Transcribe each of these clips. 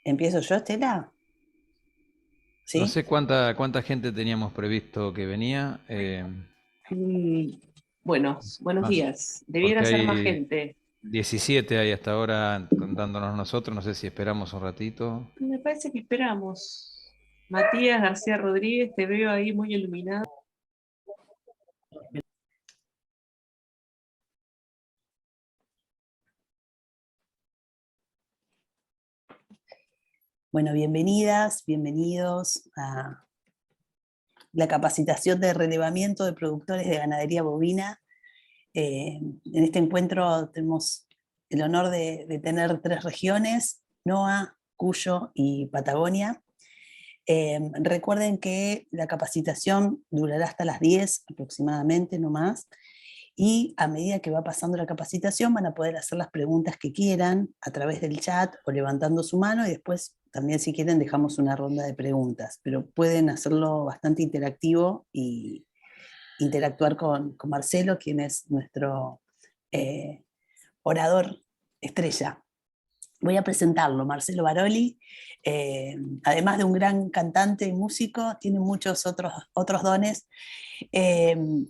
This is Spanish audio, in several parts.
¿Empiezo yo, Estela? No ¿Sí? sé cuánta gente teníamos previsto que venía, Mm, Bueno, buenos más, días. Debiera porque ser más hay gente. 17 ahí hasta ahora contándonos nosotros. No sé si esperamos un ratito. Me parece que esperamos. Matías García Rodríguez, te veo ahí muy iluminado. Bueno, bienvenidas, bienvenidos a la capacitación de relevamiento de productores de ganadería bovina. En este encuentro tenemos el honor de tener tres regiones: NOA, Cuyo y Patagonia. Recuerden que la capacitación durará hasta las 10 aproximadamente, no más. Y a medida que va pasando la capacitación van a poder hacer las preguntas que quieran a través del chat o levantando su mano, y después también, si quieren, dejamos una ronda de preguntas, pero pueden hacerlo bastante interactivo y interactuar con Marcelo, quien es nuestro eh, orador estrella. Voy a presentarlo: Marcelo Baroli. Además de un gran cantante y músico, tiene muchos otros dones. Eh,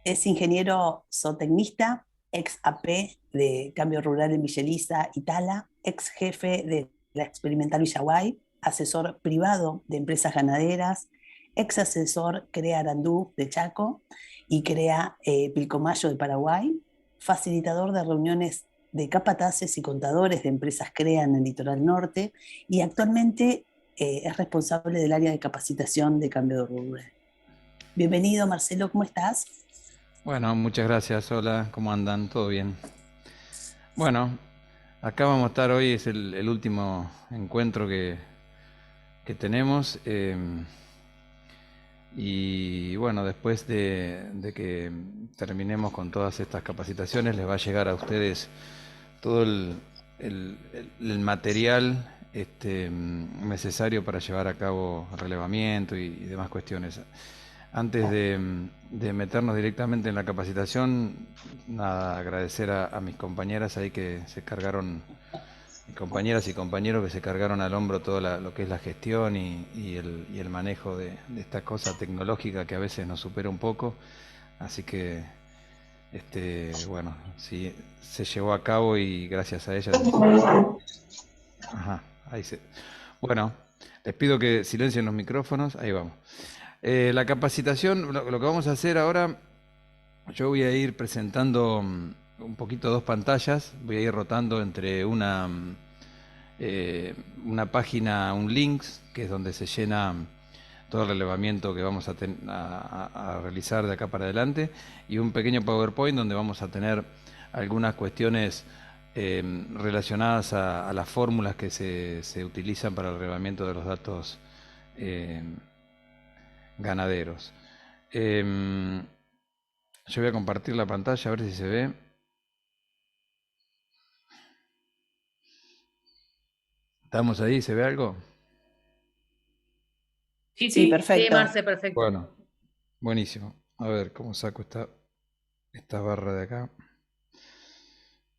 es ingeniero zootecnista, ex AP de Cambio Rural en Villeliza, Itala, ex jefe de la Experimental Villaguay, asesor privado de empresas ganaderas, ex asesor CREA Arandú de Chaco y CREA Pilcomayo de Paraguay, facilitador de reuniones de capataces y contadores de empresas CREA en el litoral norte, y actualmente es responsable del área de capacitación de Cambio Rural. Bienvenido, Marcelo, ¿cómo estás? Bueno, muchas gracias. Hola, ¿cómo andan? ¿Todo bien? Bueno, acá vamos a estar hoy, es el último encuentro que tenemos. Y bueno, después de que terminemos con todas estas capacitaciones, les va a llegar a ustedes todo el material necesario para llevar a cabo relevamiento y demás cuestiones. Antes de meternos directamente en la capacitación, nada, agradecer a mis compañeras ahí que se cargaron, mis compañeras y compañeros que se cargaron al hombro todo lo que es la gestión y el manejo de esta cosa tecnológica que a veces nos supera un poco. Así que bueno, sí, se llevó a cabo y gracias a ellas. Ajá, ahí se. Bueno, les pido que silencien los micrófonos. Ahí vamos. La capacitación, lo que vamos a hacer ahora, yo voy a ir presentando un poquito dos pantallas. Voy a ir rotando entre una página, un links, que es donde se llena todo el relevamiento que vamos a realizar de acá para adelante, y un pequeño PowerPoint donde vamos a tener algunas cuestiones relacionadas a las fórmulas que se utilizan para el relevamiento de los datos eh, ganaderos. Yo voy a compartir la pantalla a ver si se ve. ¿Estamos ahí? ¿Se ve algo? Sí, Sí, sí. Sí, perfecto. Marce, perfecto. Bueno, buenísimo. A ver cómo saco esta barra de acá.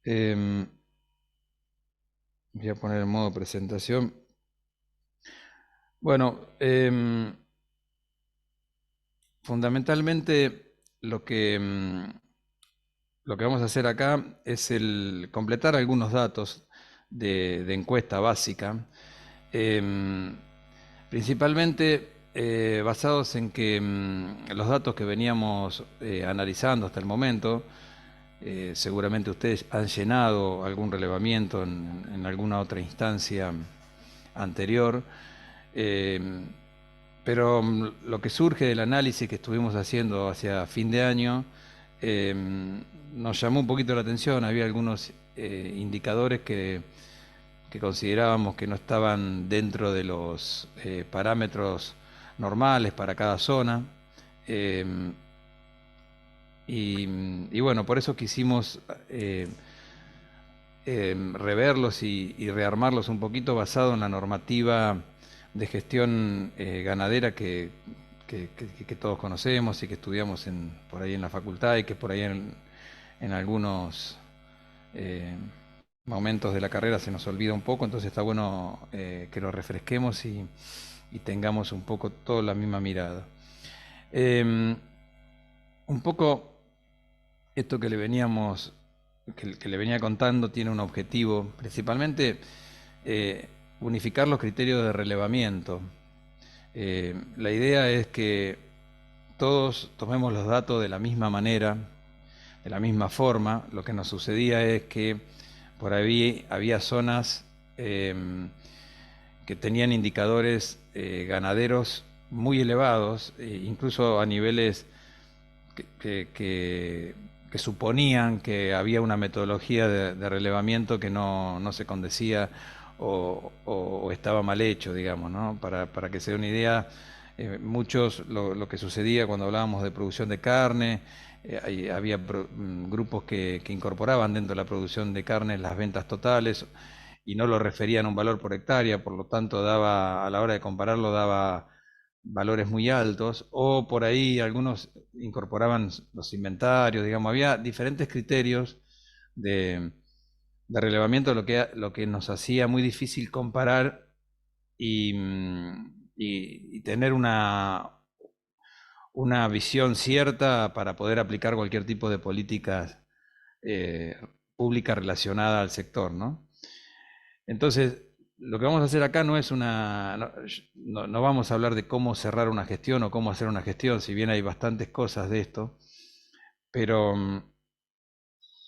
Em, Voy a poner en modo presentación. Bueno, fundamentalmente lo que vamos a hacer acá es el completar algunos datos de encuesta básica, em, principalmente basados en que los datos que veníamos analizando hasta el momento, seguramente ustedes han llenado algún relevamiento en alguna otra instancia anterior. Eh, pero lo que surge del análisis que estuvimos haciendo hacia fin de año eh, nos llamó un poquito la atención. Había algunos indicadores que considerábamos que no estaban dentro de los parámetros normales para cada zona. Eh, y bueno, por eso quisimos reverlos y rearmarlos un poquito basado en la normativa de gestión ganadera que todos conocemos y que estudiamos por ahí en la facultad y que por ahí en algunos momentos de la carrera se nos olvida un poco, entonces está bueno que lo refresquemos y tengamos un poco toda la misma mirada. Un poco esto que le veníamos, que le venía contando tiene un objetivo, principalmente unificar los criterios de relevamiento. La idea es que todos tomemos los datos de la misma manera, de la misma forma. Lo que nos sucedía es que por ahí había zonas que tenían indicadores ganaderos muy elevados, incluso a niveles que suponían que había una metodología de relevamiento que no se condecía o estaba mal hecho, digamos, ¿no? Para que se dé una idea, muchos lo que sucedía cuando hablábamos de producción de carne, había grupos que incorporaban dentro de la producción de carne las ventas totales y no lo referían a un valor por hectárea, por lo tanto daba, a la hora de compararlo, daba valores muy altos, o por ahí algunos incorporaban los inventarios, digamos, había diferentes criterios de relevamiento, lo que nos hacía muy difícil comparar y tener una visión cierta para poder aplicar cualquier tipo de políticas públicas relacionada al sector, ¿no? Entonces, lo que vamos a hacer acá no es no vamos a hablar de cómo cerrar una gestión o cómo hacer una gestión, si bien hay bastantes cosas de esto, pero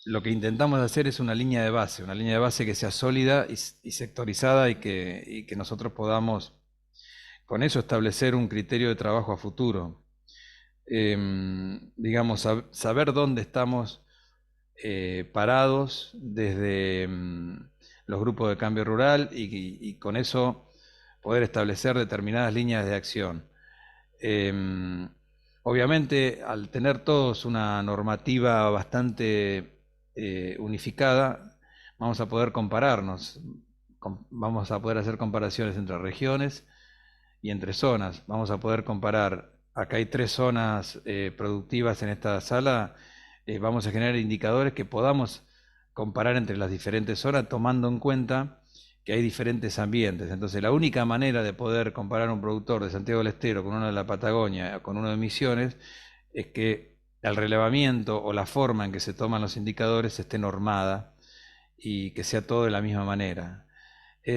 lo que intentamos hacer es una línea de base que sea sólida y sectorizada y que nosotros podamos con eso establecer un criterio de trabajo a futuro. Digamos, saber dónde estamos parados desde los grupos de cambio rural y con eso poder establecer determinadas líneas de acción. Obviamente, al tener todos una normativa bastante unificada, vamos a poder compararnos, vamos a poder hacer comparaciones entre regiones y entre zonas. Vamos a poder comparar, acá hay 3 zonas productivas en esta sala, vamos a generar indicadores que podamos comparar entre las diferentes zonas tomando en cuenta que hay diferentes ambientes. Entonces la única manera de poder comparar un productor de Santiago del Estero con uno de la Patagonia, con uno de Misiones, es que el relevamiento o la forma en que se toman los indicadores esté normada y que sea todo de la misma manera. Y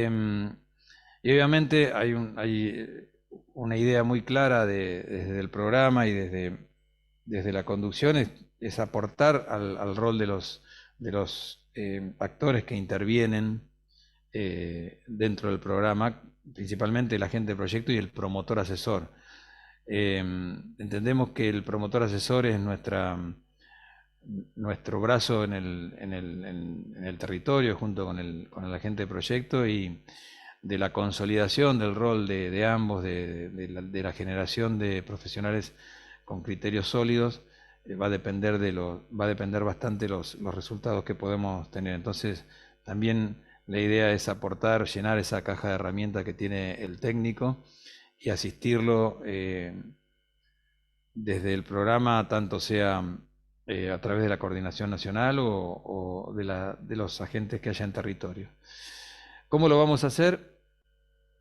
obviamente hay una idea muy clara desde el programa y desde la conducción, es aportar al rol de los actores que intervienen dentro del programa, principalmente el agente de proyecto y el promotor asesor. Entendemos que el promotor asesor es nuestro brazo en el territorio junto con el agente de proyecto y de la consolidación del rol de ambos, de la generación de profesionales con criterios sólidos, va a depender bastante los resultados que podemos tener. Entonces, también la idea es aportar, llenar esa caja de herramientas que tiene el técnico y asistirlo desde el programa, tanto sea a través de la coordinación nacional o de los agentes que haya en territorio. ¿Cómo lo vamos a hacer?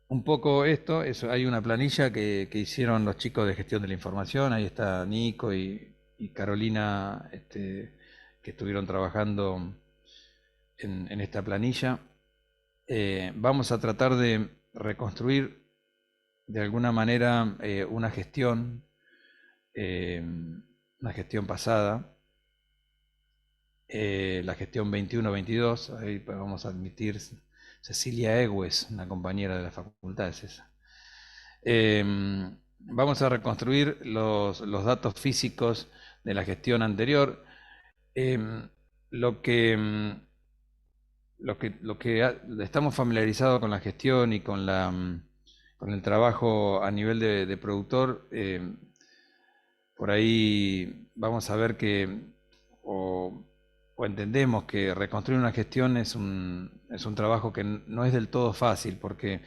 Un poco hay una planilla que hicieron los chicos de gestión de la información, ahí está Nico y Carolina, que estuvieron trabajando en esta planilla. Vamos a tratar de reconstruir de alguna manera una gestión pasada, la gestión 21-22, ahí vamos a admitir Cecilia Egues, una compañera de la facultad es esa. Vamos a reconstruir los datos físicos de la gestión anterior. Lo que estamos familiarizados con la gestión y con el trabajo a nivel de productor, por ahí vamos a ver que o entendemos que reconstruir una gestión es un trabajo que no es del todo fácil, porque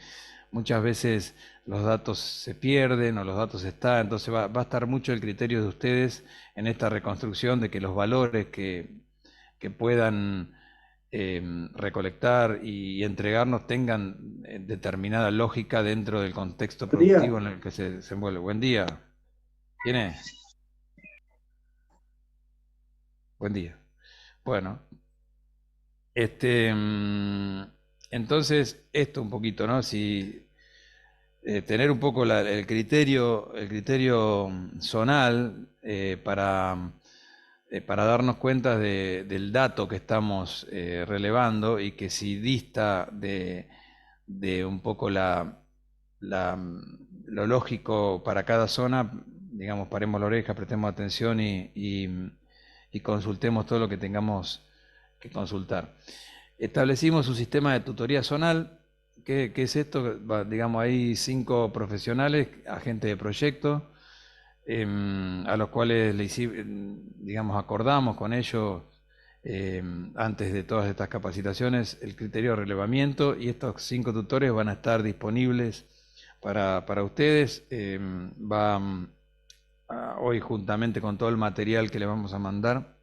muchas veces los datos se pierden o los datos están, entonces va a estar mucho el criterio de ustedes en esta reconstrucción de que los valores que puedan recolectar y entregarnos tengan determinada lógica dentro del contexto Buen día. productivo en el que se envuelve. Buen día. ¿Quién es? Buen día. Bueno, entonces esto un poquito, ¿no? Si tener un poco el criterio zonal para darnos cuenta del dato que estamos relevando y que si dista de un poco lo lógico para cada zona, digamos, paremos la oreja, prestemos atención y consultemos todo lo que tengamos que consultar. Establecimos un sistema de tutoría zonal. ¿Qué es esto? Digamos, hay 5 profesionales, agentes de proyecto, a los cuales digamos, acordamos con ellos antes de todas estas capacitaciones el criterio de relevamiento, y estos 5 tutores van a estar disponibles para ustedes. Hoy, juntamente con todo el material que le vamos a mandar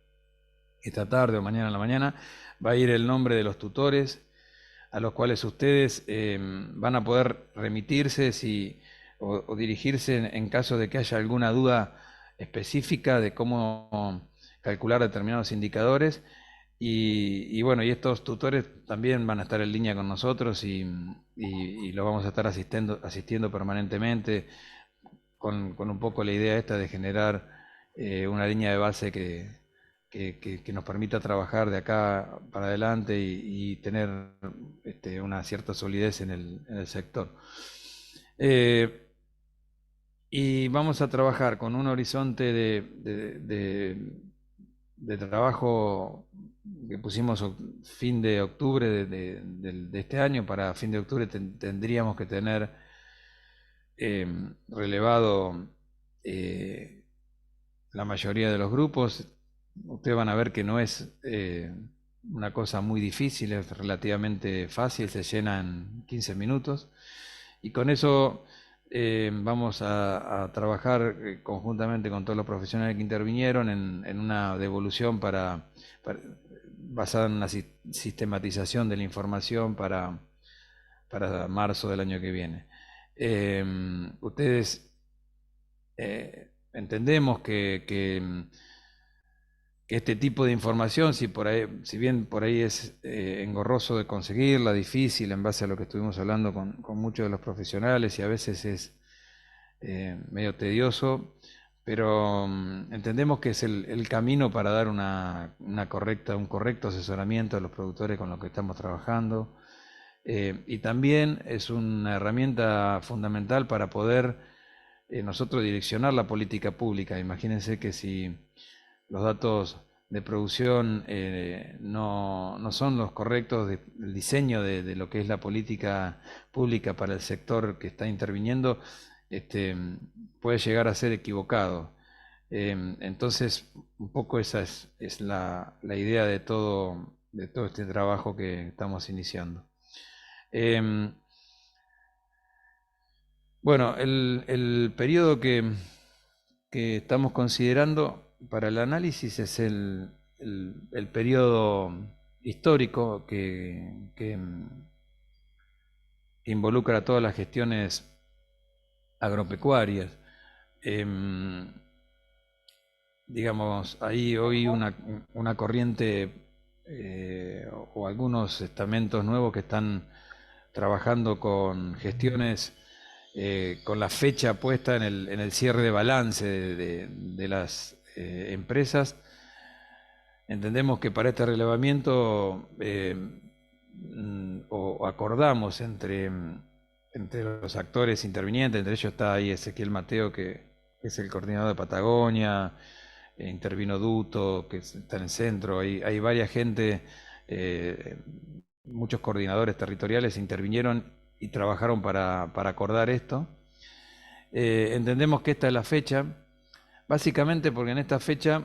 esta tarde o mañana en la mañana, va a ir el nombre de los tutores a los cuales ustedes van a poder remitirse o dirigirse en caso de que haya alguna duda específica de cómo calcular determinados indicadores. Y bueno, y estos tutores también van a estar en línea con nosotros y los vamos a estar asistiendo permanentemente con un poco la idea esta de generar una línea de base que nos permita trabajar de acá para adelante y tener una cierta solidez en el sector. Y vamos a trabajar con un horizonte de trabajo que pusimos fin de octubre de este año. Para fin de octubre tendríamos que tener relevado la mayoría de los grupos. Ustedes van a ver que no es una cosa muy difícil, es relativamente fácil, se llena en 15 minutos. Y con eso vamos a trabajar conjuntamente con todos los profesionales que intervinieron en una devolución basada en una sistematización de la información para marzo del año que viene. Ustedes entendemos que este tipo de información, si bien por ahí es engorroso de conseguirla, difícil en base a lo que estuvimos hablando con muchos de los profesionales, y a veces es medio tedioso, pero entendemos que es el camino para dar un correcto asesoramiento a los productores con los que estamos trabajando. Y también es una herramienta fundamental para poder nosotros direccionar la política pública. Imagínense que si los datos de producción no son los correctos del diseño de lo que es la política pública para el sector que está interviniendo, puede llegar a ser equivocado. Entonces, un poco esa es la idea de todo este trabajo que estamos iniciando. Bueno, el periodo que estamos considerando para el análisis es el periodo histórico que involucra a todas las gestiones agropecuarias. Digamos, hay hoy una corriente o algunos estamentos nuevos que están trabajando con gestiones con la fecha puesta en el cierre de balance de las empresas. Entendemos que para este relevamiento o acordamos entre los actores intervinientes, entre ellos está ahí Ezequiel Mateo, que es el coordinador de Patagonia, intervino Duto, que está en el centro, hay varias gente, muchos coordinadores territoriales intervinieron y trabajaron para acordar esto. Entendemos que esta es la fecha, básicamente porque en esta fecha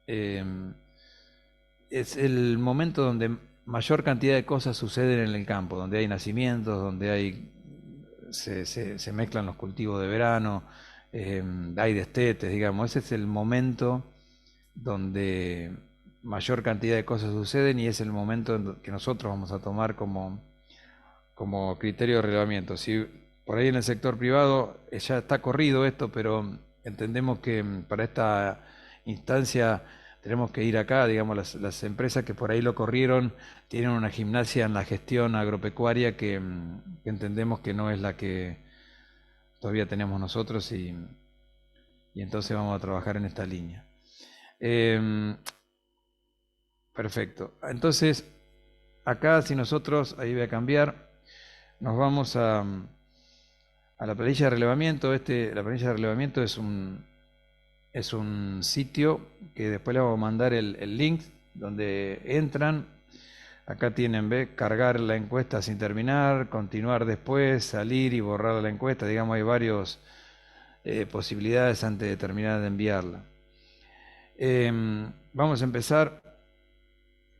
es el momento donde mayor cantidad de cosas suceden en el campo, donde hay nacimientos, donde se mezclan los cultivos de verano, hay destetes, digamos. Ese es el momento donde mayor cantidad de cosas suceden y es el momento que nosotros vamos a tomar como criterio de relevamiento. Si por ahí en el sector privado ya está corrido esto, pero entendemos que para esta instancia tenemos que ir acá, digamos, las empresas que por ahí lo corrieron tienen una gimnasia en la gestión agropecuaria que entendemos que no es la que todavía tenemos nosotros y entonces vamos a trabajar en esta línea. Perfecto. Entonces, acá si nosotros, ahí voy a cambiar, nos vamos a la planilla de relevamiento. La planilla de relevamiento es un sitio que después le vamos a mandar el link donde entran. Acá tienen, ¿ve? Cargar la encuesta sin terminar, continuar después, salir y borrar la encuesta. Digamos, hay varias posibilidades antes de terminar de enviarla. Vamos a empezar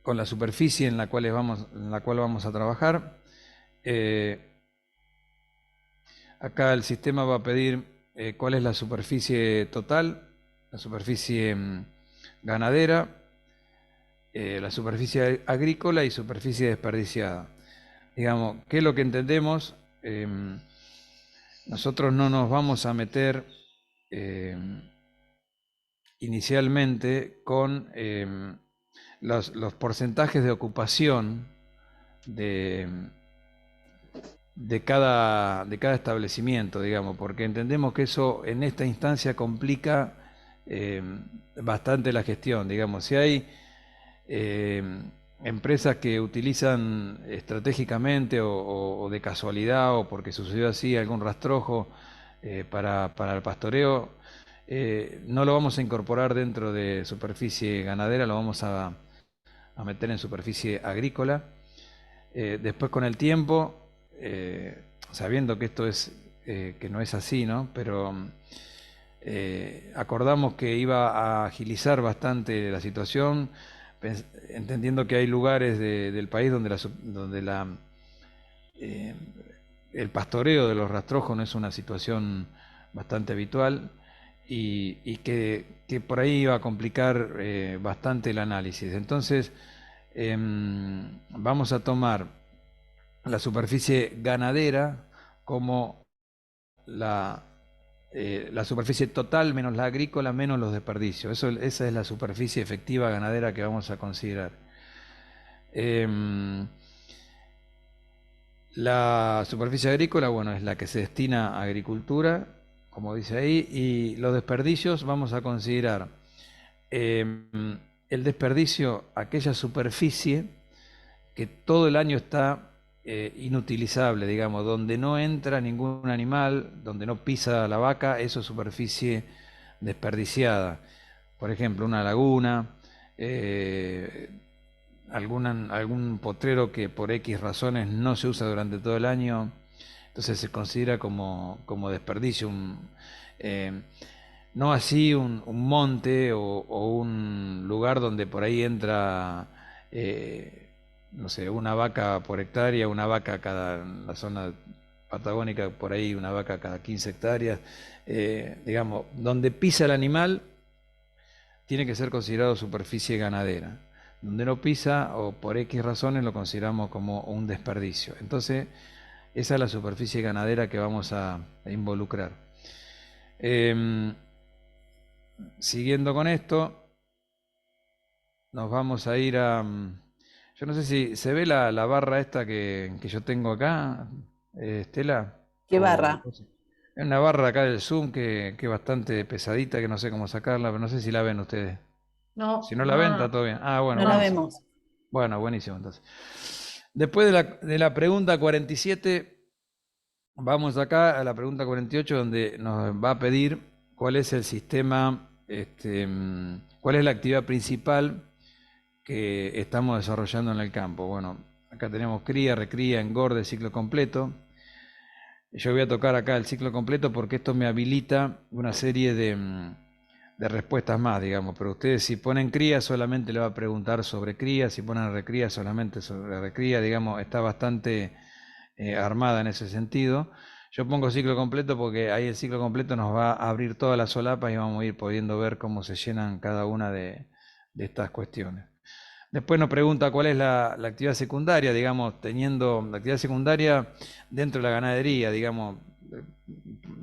con la superficie en la cual vamos a trabajar. Acá el sistema va a pedir cuál es la superficie total, la superficie ganadera, la superficie agrícola y superficie desperdiciada. Digamos, ¿qué es lo que entendemos? Nosotros no nos vamos a meter inicialmente con los porcentajes de ocupación de cada establecimiento, digamos, porque entendemos que eso en esta instancia complica bastante la gestión. Digamos, si hay empresas que utilizan estratégicamente o de casualidad o porque sucedió así algún rastrojo para el pastoreo, no lo vamos a incorporar dentro de superficie ganadera, lo vamos a meter en superficie agrícola. Después con el tiempo, sabiendo que esto que no es así, ¿no? Pero acordamos que iba a agilizar bastante la situación, entendiendo que hay lugares del país donde el pastoreo de los rastrojos no es una situación bastante habitual y que por ahí iba a complicar bastante el análisis. Entonces vamos a tomar la superficie ganadera como la superficie total menos la agrícola menos los desperdicios. Esa es la superficie efectiva ganadera que vamos a considerar. La superficie agrícola, bueno, es la que se destina a agricultura, como dice ahí, y los desperdicios vamos a considerar el desperdicio, aquella superficie que todo el año está inutilizable, digamos, donde no entra ningún animal, donde no pisa la vaca, eso es superficie desperdiciada. Por ejemplo, una laguna, algún potrero que por X razones no se usa durante todo el año, entonces se considera como desperdicio. No así un monte o un lugar donde por ahí entra no sé, una vaca por hectárea, una vaca en la zona patagónica, por ahí una vaca cada 15 hectáreas. Digamos, donde pisa el animal tiene que ser considerado superficie ganadera. Donde no pisa o por X razones lo consideramos como un desperdicio. Entonces, esa es la superficie ganadera que vamos a involucrar. Siguiendo con esto, nos vamos a ir a... Yo no sé si se ve la barra esta que yo tengo acá, Estela. ¿Qué barra? Es una barra acá del Zoom que es bastante pesadita, que no sé cómo sacarla, pero no sé si la ven ustedes. No, Si no la ven, está todo bien. Ah, bueno, No la buenísimo. vemos. Bueno, buenísimo entonces. Después de la pregunta 47, vamos acá a la pregunta 48, donde nos va a pedir cuál es el sistema, cuál es la actividad principal que estamos desarrollando en el campo. Bueno, acá tenemos cría, recría, engorde, ciclo completo. Yo voy a tocar acá el ciclo completo porque esto me habilita una serie de respuestas más, digamos, pero ustedes si ponen cría solamente le va a preguntar sobre cría, si ponen recría solamente sobre recría, digamos, está bastante armada en ese sentido. Yo pongo ciclo completo porque ahí el ciclo completo nos va a abrir todas las solapas y vamos a ir pudiendo ver cómo se llenan cada una de estas cuestiones. Después nos pregunta cuál es la actividad secundaria, digamos, teniendo la actividad secundaria dentro de la ganadería, digamos,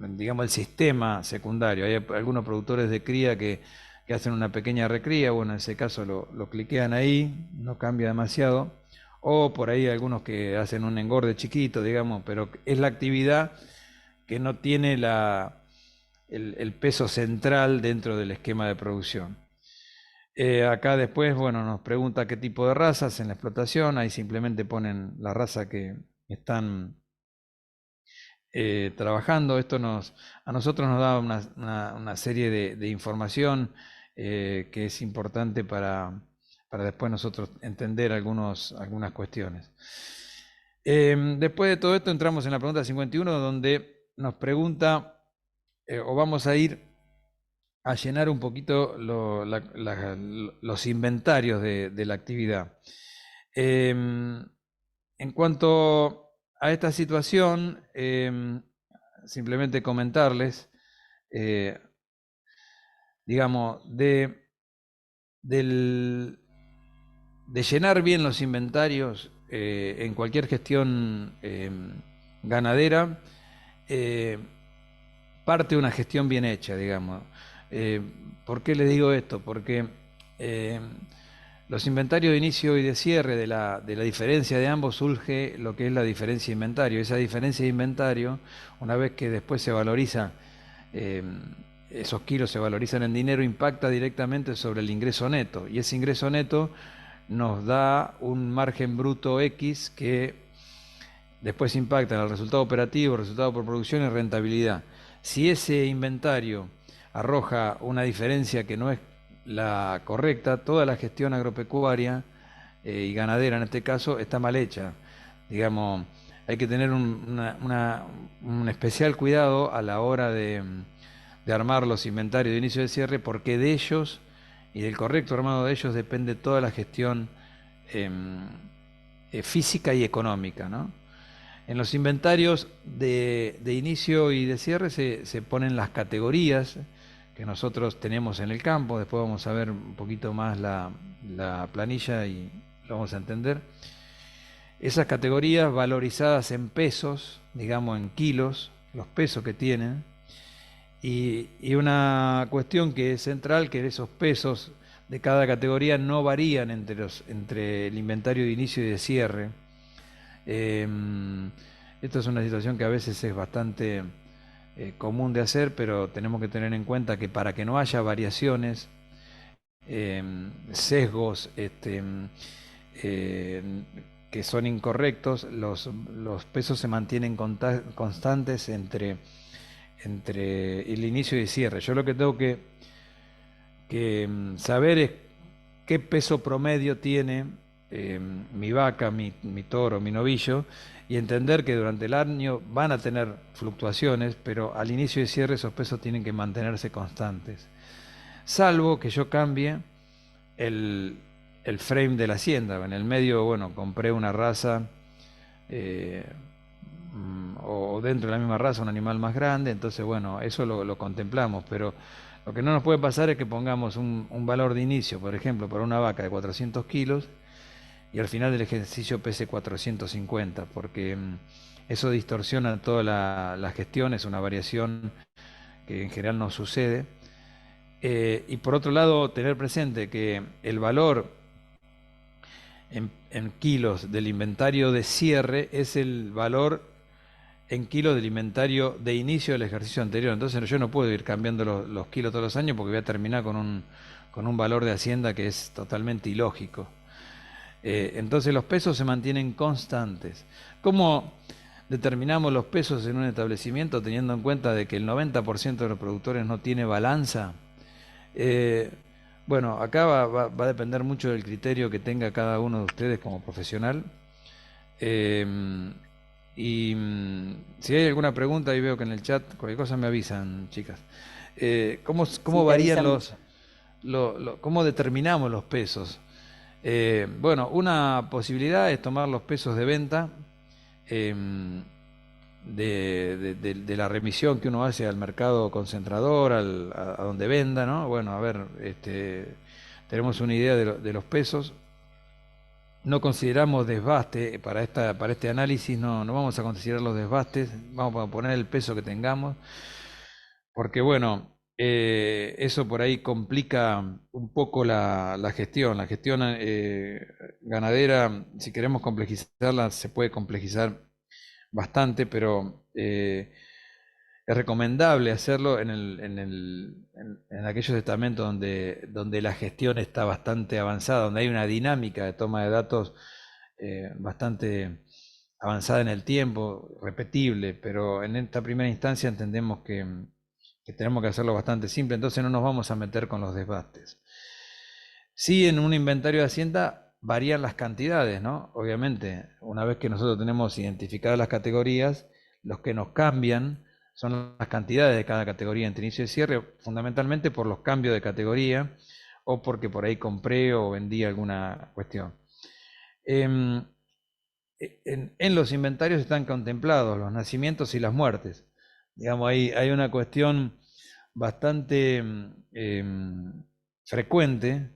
el sistema secundario. Hay algunos productores de cría que hacen una pequeña recría, bueno, en ese caso lo cliquean ahí, no cambia demasiado. O por ahí algunos que hacen un engorde chiquito, digamos, pero es la actividad que no tiene el peso central dentro del esquema de producción. Acá después, bueno, nos pregunta qué tipo de razas en la explotación. Ahí simplemente ponen la raza que están trabajando. Esto a nosotros nos da una serie de información que es importante para después nosotros entender algunas cuestiones. Después de todo esto entramos en la pregunta 51, donde nos pregunta, o vamos a ir a llenar un poquito los inventarios de la actividad. En cuanto a esta situación, simplemente comentarles, digamos, de llenar bien los inventarios en cualquier gestión ganadera, parte de una gestión bien hecha, digamos. ¿Por qué les digo esto? Porque los inventarios de inicio y de cierre, de la diferencia de ambos, surge lo que es la diferencia de inventario. Esa diferencia de inventario, una vez que después se valoriza, esos kilos se valorizan en dinero, impacta directamente sobre el ingreso neto. Y ese ingreso neto nos da un margen bruto X que después impacta en el resultado operativo, resultado por producción y rentabilidad. Si ese inventario arroja una diferencia que no es la correcta, toda la gestión agropecuaria y ganadera en este caso está mal hecha. Digamos, hay que tener un especial cuidado a la hora de armar los inventarios de inicio y de cierre, porque de ellos y del correcto armado de ellos depende toda la gestión física y económica, ¿no? En los inventarios de inicio y de cierre se ponen las categorías que nosotros tenemos en el campo. Después vamos a ver un poquito más la planilla y lo vamos a entender. Esas categorías valorizadas en pesos, digamos en kilos, los pesos que tienen. Y una cuestión que es central, que esos pesos de cada categoría no varían entre el inventario de inicio y de cierre. Esto es una situación que a veces es bastante común de hacer, pero tenemos que tener en cuenta que para que no haya variaciones, sesgos que son incorrectos, los pesos se mantienen constantes entre el inicio y el cierre. Yo lo que tengo que saber es qué peso promedio tiene mi vaca, mi toro, mi novillo, y entender que durante el año van a tener fluctuaciones, pero al inicio y cierre esos pesos tienen que mantenerse constantes. Salvo que yo cambie el frame de la hacienda. En el medio, bueno, compré una raza o dentro de la misma raza un animal más grande, entonces bueno, eso lo contemplamos, pero lo que no nos puede pasar es que pongamos un valor de inicio, por ejemplo, para una vaca de 400 kilos y al final del ejercicio pese 450, porque eso distorsiona toda la gestión, es una variación que en general no sucede. Y por otro lado, tener presente que el valor en kilos del inventario de cierre es el valor en kilos del inventario de inicio del ejercicio anterior. Entonces yo no puedo ir cambiando los kilos todos los años porque voy a terminar con un valor de hacienda que es totalmente ilógico. Entonces los pesos se mantienen constantes. ¿Cómo determinamos los pesos en un establecimiento teniendo en cuenta de que el 90% de los productores no tiene balanza? Bueno, acá va a depender mucho del criterio que tenga cada uno de ustedes como profesional. Y si hay alguna pregunta, ahí veo que en el chat, cualquier cosa me avisan, chicas. ¿Cómo varían cómo determinamos los pesos? Bueno, una posibilidad es tomar los pesos de venta de la remisión que uno hace al mercado concentrador, a donde venda, ¿no? Bueno, a ver, tenemos una idea de los pesos. no consideramos desbaste para este análisis, no vamos a considerar los desbastes, vamos a poner el peso que tengamos, porque bueno, eso por ahí complica un poco la gestión. La gestión ganadera, si queremos complejizarla, se puede complejizar bastante, pero es recomendable hacerlo en aquellos estamentos donde la gestión está bastante avanzada, donde hay una dinámica de toma de datos bastante avanzada en el tiempo, repetible, pero en esta primera instancia entendemos que tenemos que hacerlo bastante simple, entonces no nos vamos a meter con los desbastes. Sí, en un inventario de Hacienda varían las cantidades, ¿no? Obviamente, una vez que nosotros tenemos identificadas las categorías, los que nos cambian son las cantidades de cada categoría entre inicio y cierre, fundamentalmente por los cambios de categoría o porque por ahí compré o vendí alguna cuestión. En los inventarios están contemplados los nacimientos y las muertes. Digamos, hay una cuestión bastante frecuente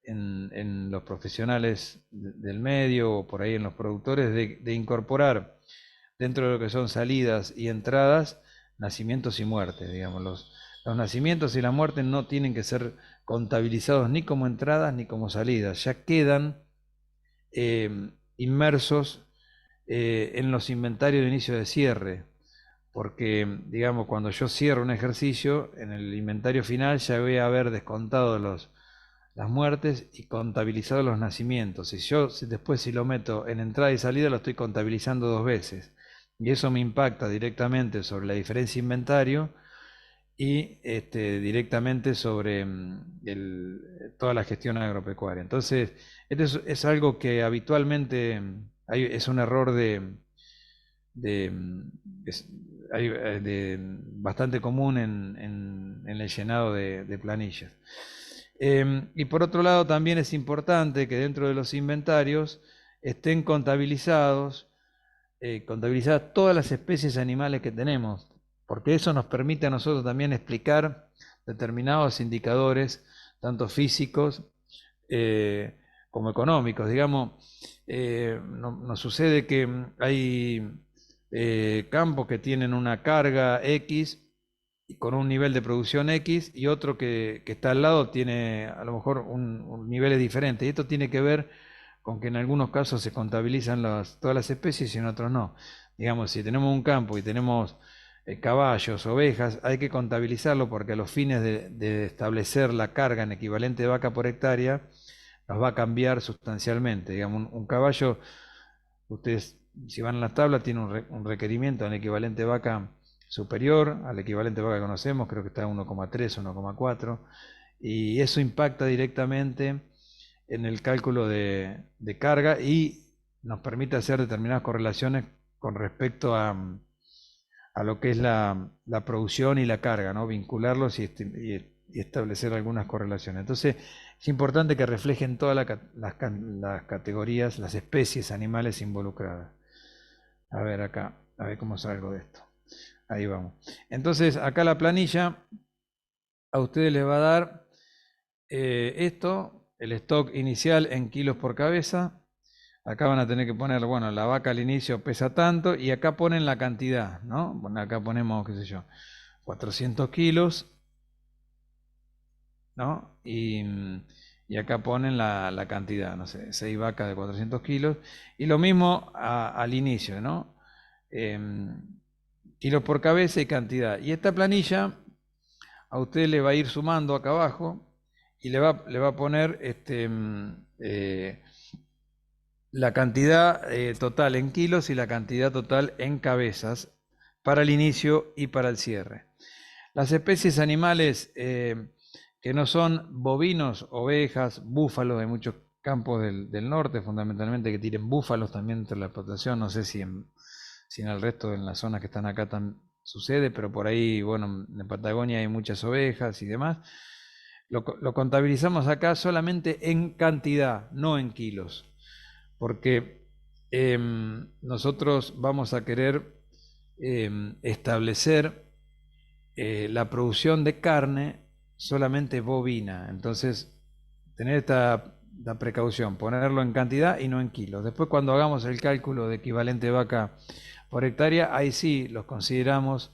en los profesionales del medio o por ahí en los productores de incorporar dentro de lo que son salidas y entradas, nacimientos y muertes. Digamos, los nacimientos y las muertes no tienen que ser contabilizados ni como entradas ni como salidas, ya quedan inmersos en los inventarios de inicio de cierre, porque digamos cuando yo cierro un ejercicio, en el inventario final ya voy a haber descontado las muertes y contabilizado los nacimientos. Y yo después si lo meto en entrada y salida lo estoy contabilizando 2 veces. Y eso me impacta directamente sobre la diferencia de inventario y directamente sobre toda la gestión agropecuaria. Entonces, esto es algo que habitualmente es un error bastante común en el llenado de planillas. Y por otro lado también es importante que dentro de los inventarios estén contabilizadas todas las especies animales que tenemos, porque eso nos permite a nosotros también explicar determinados indicadores, tanto físicos como económicos. Digamos, nos sucede que hay campos que tienen una carga X y con un nivel de producción X y otro que está al lado tiene a lo mejor un nivel diferente. Y esto tiene que ver con que en algunos casos se contabilizan todas las especies y en otros no. Digamos, si tenemos un campo y tenemos caballos, ovejas, hay que contabilizarlo porque a los fines de establecer la carga en equivalente de vaca por hectárea, nos va a cambiar sustancialmente. Digamos, un caballo, ustedes si van a la tabla, tiene un requerimiento en equivalente vaca superior al equivalente vaca que conocemos, creo que está en 1,3, 1,4, y eso impacta directamente en el cálculo de carga y nos permite hacer determinadas correlaciones con respecto a lo que es la producción y la carga, ¿no? Vincularlos y establecer algunas correlaciones. Entonces, es importante que reflejen todas las categorías, las especies animales involucradas. A ver acá, a ver cómo salgo de esto. Ahí vamos. Entonces, acá la planilla a ustedes les va a dar esto, el stock inicial en kilos por cabeza. Acá van a tener que poner, bueno, la vaca al inicio pesa tanto y acá ponen la cantidad, ¿no? Bueno, acá ponemos, qué sé yo, 400 kilos, ¿no? Y acá ponen la cantidad, no sé, 6 vacas de 400 kilos. Y lo mismo al inicio, ¿no? Kilos por cabeza y cantidad. Y esta planilla a usted le va a ir sumando acá abajo y le va a poner la cantidad total en kilos y la cantidad total en cabezas para el inicio y para el cierre. Las especies animales que no son bovinos, ovejas, búfalos, hay muchos campos del norte fundamentalmente que tienen búfalos también entre la explotación, no sé si en el resto, en las zonas que están acá sucede, pero por ahí, bueno, en Patagonia hay muchas ovejas y demás. Lo contabilizamos acá solamente en cantidad, no en kilos, porque nosotros vamos a querer establecer la producción de carne solamente bovina. Entonces, tener esta la precaución, ponerlo en cantidad y no en kilos. Después cuando hagamos el cálculo de equivalente vaca por hectárea, ahí sí los consideramos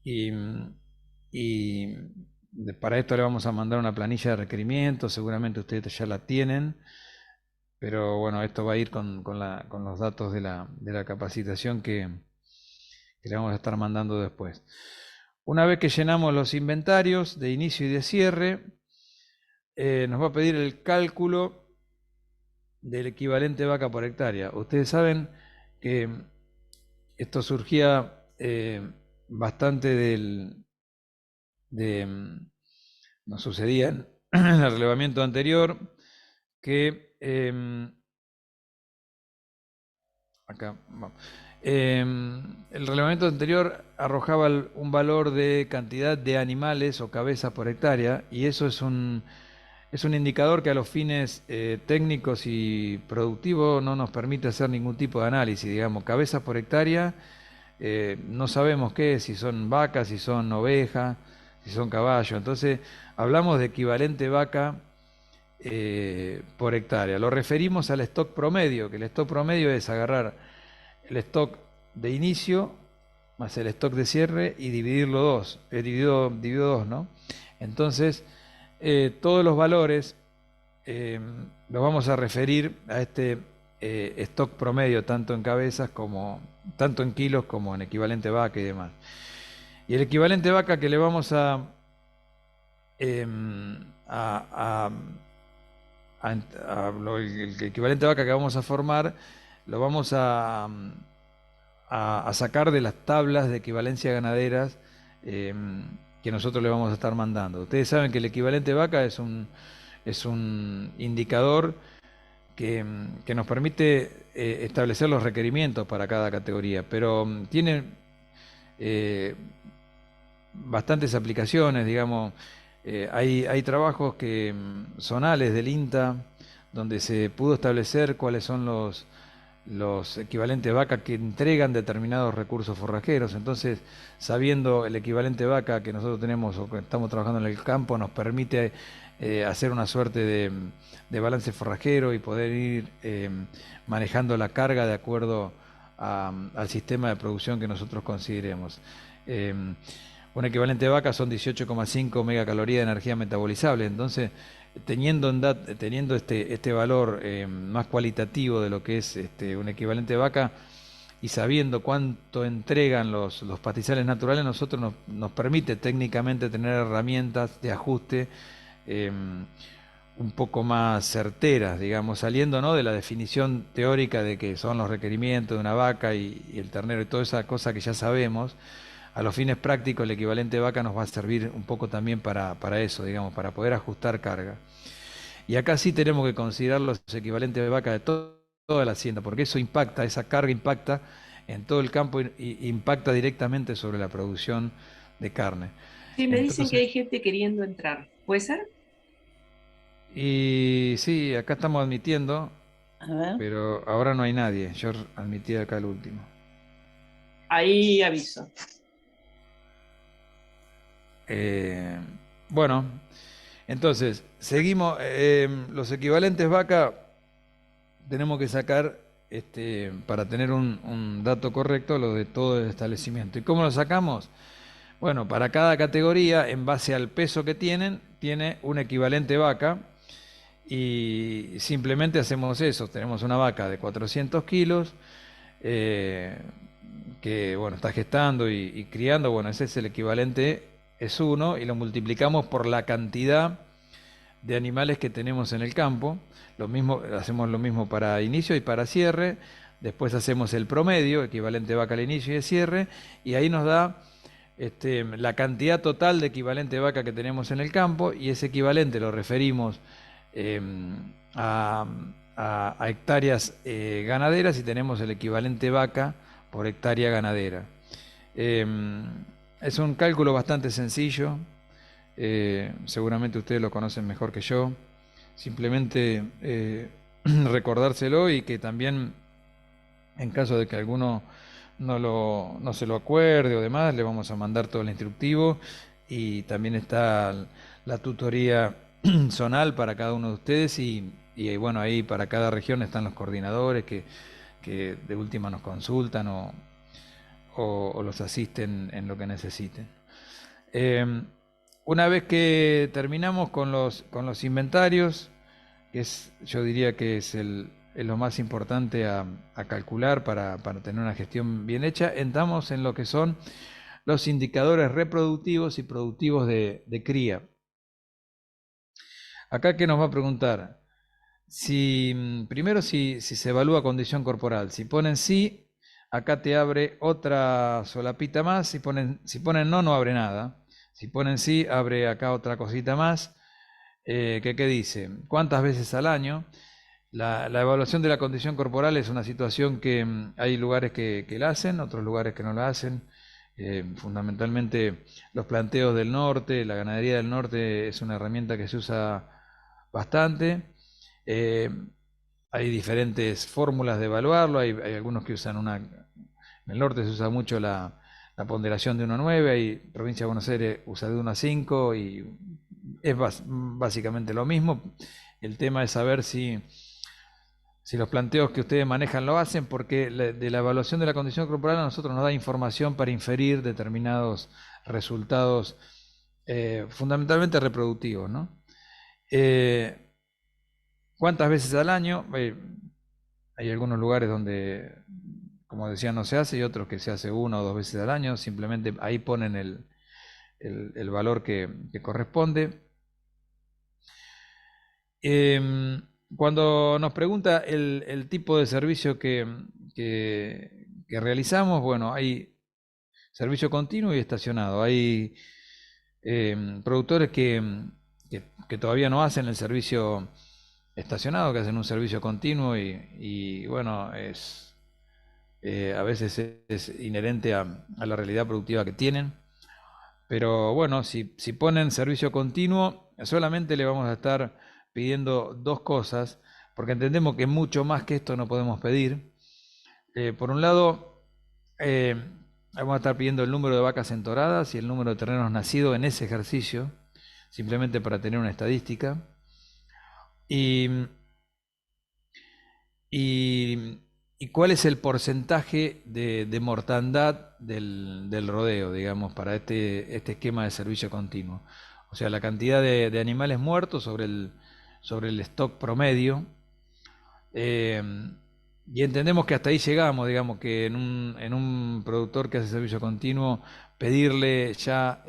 y, para esto le vamos a mandar una planilla de requerimientos, seguramente ustedes ya la tienen, pero bueno, esto va a ir con los datos de la capacitación que le vamos a estar mandando después. Una vez que llenamos los inventarios de inicio y de cierre, nos va a pedir el cálculo del equivalente vaca por hectárea. Ustedes saben que esto surgía bastante nos sucedía en el relevamiento anterior, que acá vamos. El relevamiento anterior arrojaba un valor de cantidad de animales o cabezas por hectárea, y eso es un indicador que a los fines técnicos y productivos no nos permite hacer ningún tipo de análisis. Digamos, cabezas por hectárea, no sabemos qué es, si son vacas, si son ovejas, si son caballos. Entonces, hablamos de equivalente vaca por hectárea. Lo referimos al stock promedio, que el stock promedio es agarrar el stock de inicio más el stock de cierre y dividirlo dividido 2, ¿no? Entonces, todos los valores los vamos a referir a este stock promedio, tanto en cabezas tanto en kilos como en equivalente vaca y demás. Y el equivalente vaca que le vamos el equivalente vaca que vamos a formar, lo vamos a sacar de las tablas de equivalencia ganaderas que nosotros le vamos a estar mandando. Ustedes saben que el equivalente vaca es un indicador que nos permite establecer los requerimientos para cada categoría, pero tiene bastantes aplicaciones, digamos. Hay trabajos que zonales del INTA donde se pudo establecer cuáles son los equivalentes vaca que entregan determinados recursos forrajeros. Entonces, sabiendo el equivalente vaca que nosotros tenemos o que estamos trabajando en el campo, nos permite hacer una suerte de balance forrajero y poder ir manejando la carga de acuerdo al sistema de producción que nosotros consideremos. Un equivalente de vaca son 18,5 megacalorías de energía metabolizable. Entonces, teniendo este valor más cualitativo de lo que es un equivalente de vaca y sabiendo cuánto entregan los pastizales naturales, nosotros nos permite técnicamente tener herramientas de ajuste un poco más certeras, digamos, saliendo, ¿no?, de la definición teórica de que son los requerimientos de una vaca y el ternero y toda esa cosa que ya sabemos. A los fines prácticos, el equivalente de vaca nos va a servir un poco también para eso, digamos, para poder ajustar carga. Y acá sí tenemos que considerar los equivalentes de vaca de toda la hacienda, porque eso impacta, esa carga impacta en todo el campo y impacta directamente sobre la producción de carne. Sí, me dicen que hay gente queriendo entrar. ¿Puede ser? Y sí, acá estamos admitiendo, A ver. pero ahora no hay nadie. Yo admití acá el último. Ahí aviso. Bueno, entonces, seguimos. Los equivalentes vaca tenemos que sacar, para tener un dato correcto, lo de todo el establecimiento. ¿Y cómo lo sacamos? Bueno, para cada categoría, en base al peso que tiene un equivalente vaca, y simplemente hacemos eso. Tenemos una vaca de 400 kilos, que bueno, está gestando y criando. Bueno, ese es el equivalente, es 1, y lo multiplicamos por la cantidad de animales que tenemos en el campo. Hacemos lo mismo para inicio y para cierre. Después hacemos el promedio, equivalente vaca al inicio y de cierre, y ahí nos da la cantidad total de equivalente vaca que tenemos en el campo, y ese equivalente lo referimos a hectáreas ganaderas, y tenemos el equivalente vaca por hectárea ganadera. Es un cálculo bastante sencillo, seguramente ustedes lo conocen mejor que yo. Simplemente recordárselo, y que también, en caso de que alguno no se lo acuerde o demás, le vamos a mandar todo el instructivo, y también está la tutoría zonal para cada uno de ustedes, y y bueno, ahí para cada región están los coordinadores que de última nos consultan o los asisten en lo que necesiten. Una vez que terminamos con los inventarios, yo diría que es lo más importante a calcular para tener una gestión bien hecha, entramos en lo que son los indicadores reproductivos y productivos de cría. Acá, ¿qué nos va a preguntar? Primero, si se evalúa condición corporal. Si ponen sí, acá te abre otra solapita más. Si ponen no, no abre nada. Si ponen sí, abre acá otra cosita más. ¿Qué dice? ¿Cuántas veces al año? La evaluación de la condición corporal es una situación que hay lugares que la hacen, otros lugares que no la hacen. Fundamentalmente los planteos del norte, la ganadería del norte es una herramienta que se usa bastante. Hay diferentes fórmulas de evaluarlo, hay algunos que usan en el norte se usa mucho la ponderación de 1 a 9, hay provincia de Buenos Aires usa de 1 a 5 y es básicamente lo mismo. El tema es saber si los planteos que ustedes manejan lo hacen, porque de la evaluación de la condición corporal a nosotros nos da información para inferir determinados resultados, fundamentalmente reproductivos, ¿no? ¿Cuántas veces al año? Hay algunos lugares donde, como decía, no se hace, y otros que se hace 1 o 2 veces al año. Simplemente ahí ponen el valor que corresponde. Cuando nos pregunta el tipo de servicio que realizamos, bueno, hay servicio continuo y estacionado. Hay productores que todavía no hacen el servicio estacionado, que hacen un servicio continuo y bueno, a veces es inherente a la realidad productiva que tienen. Pero bueno, si ponen servicio continuo, solamente le vamos a estar pidiendo 2 cosas, porque entendemos que mucho más que esto no podemos pedir. Por un lado, vamos a estar pidiendo el número de vacas entoradas y el número de terneros nacidos en ese ejercicio, simplemente para tener una estadística. Y cuál es el porcentaje de mortandad del rodeo, digamos, para este esquema de servicio continuo. O sea, la cantidad de animales muertos sobre el stock promedio. Y entendemos que hasta ahí llegamos, digamos, que en un productor que hace servicio continuo, pedirle ya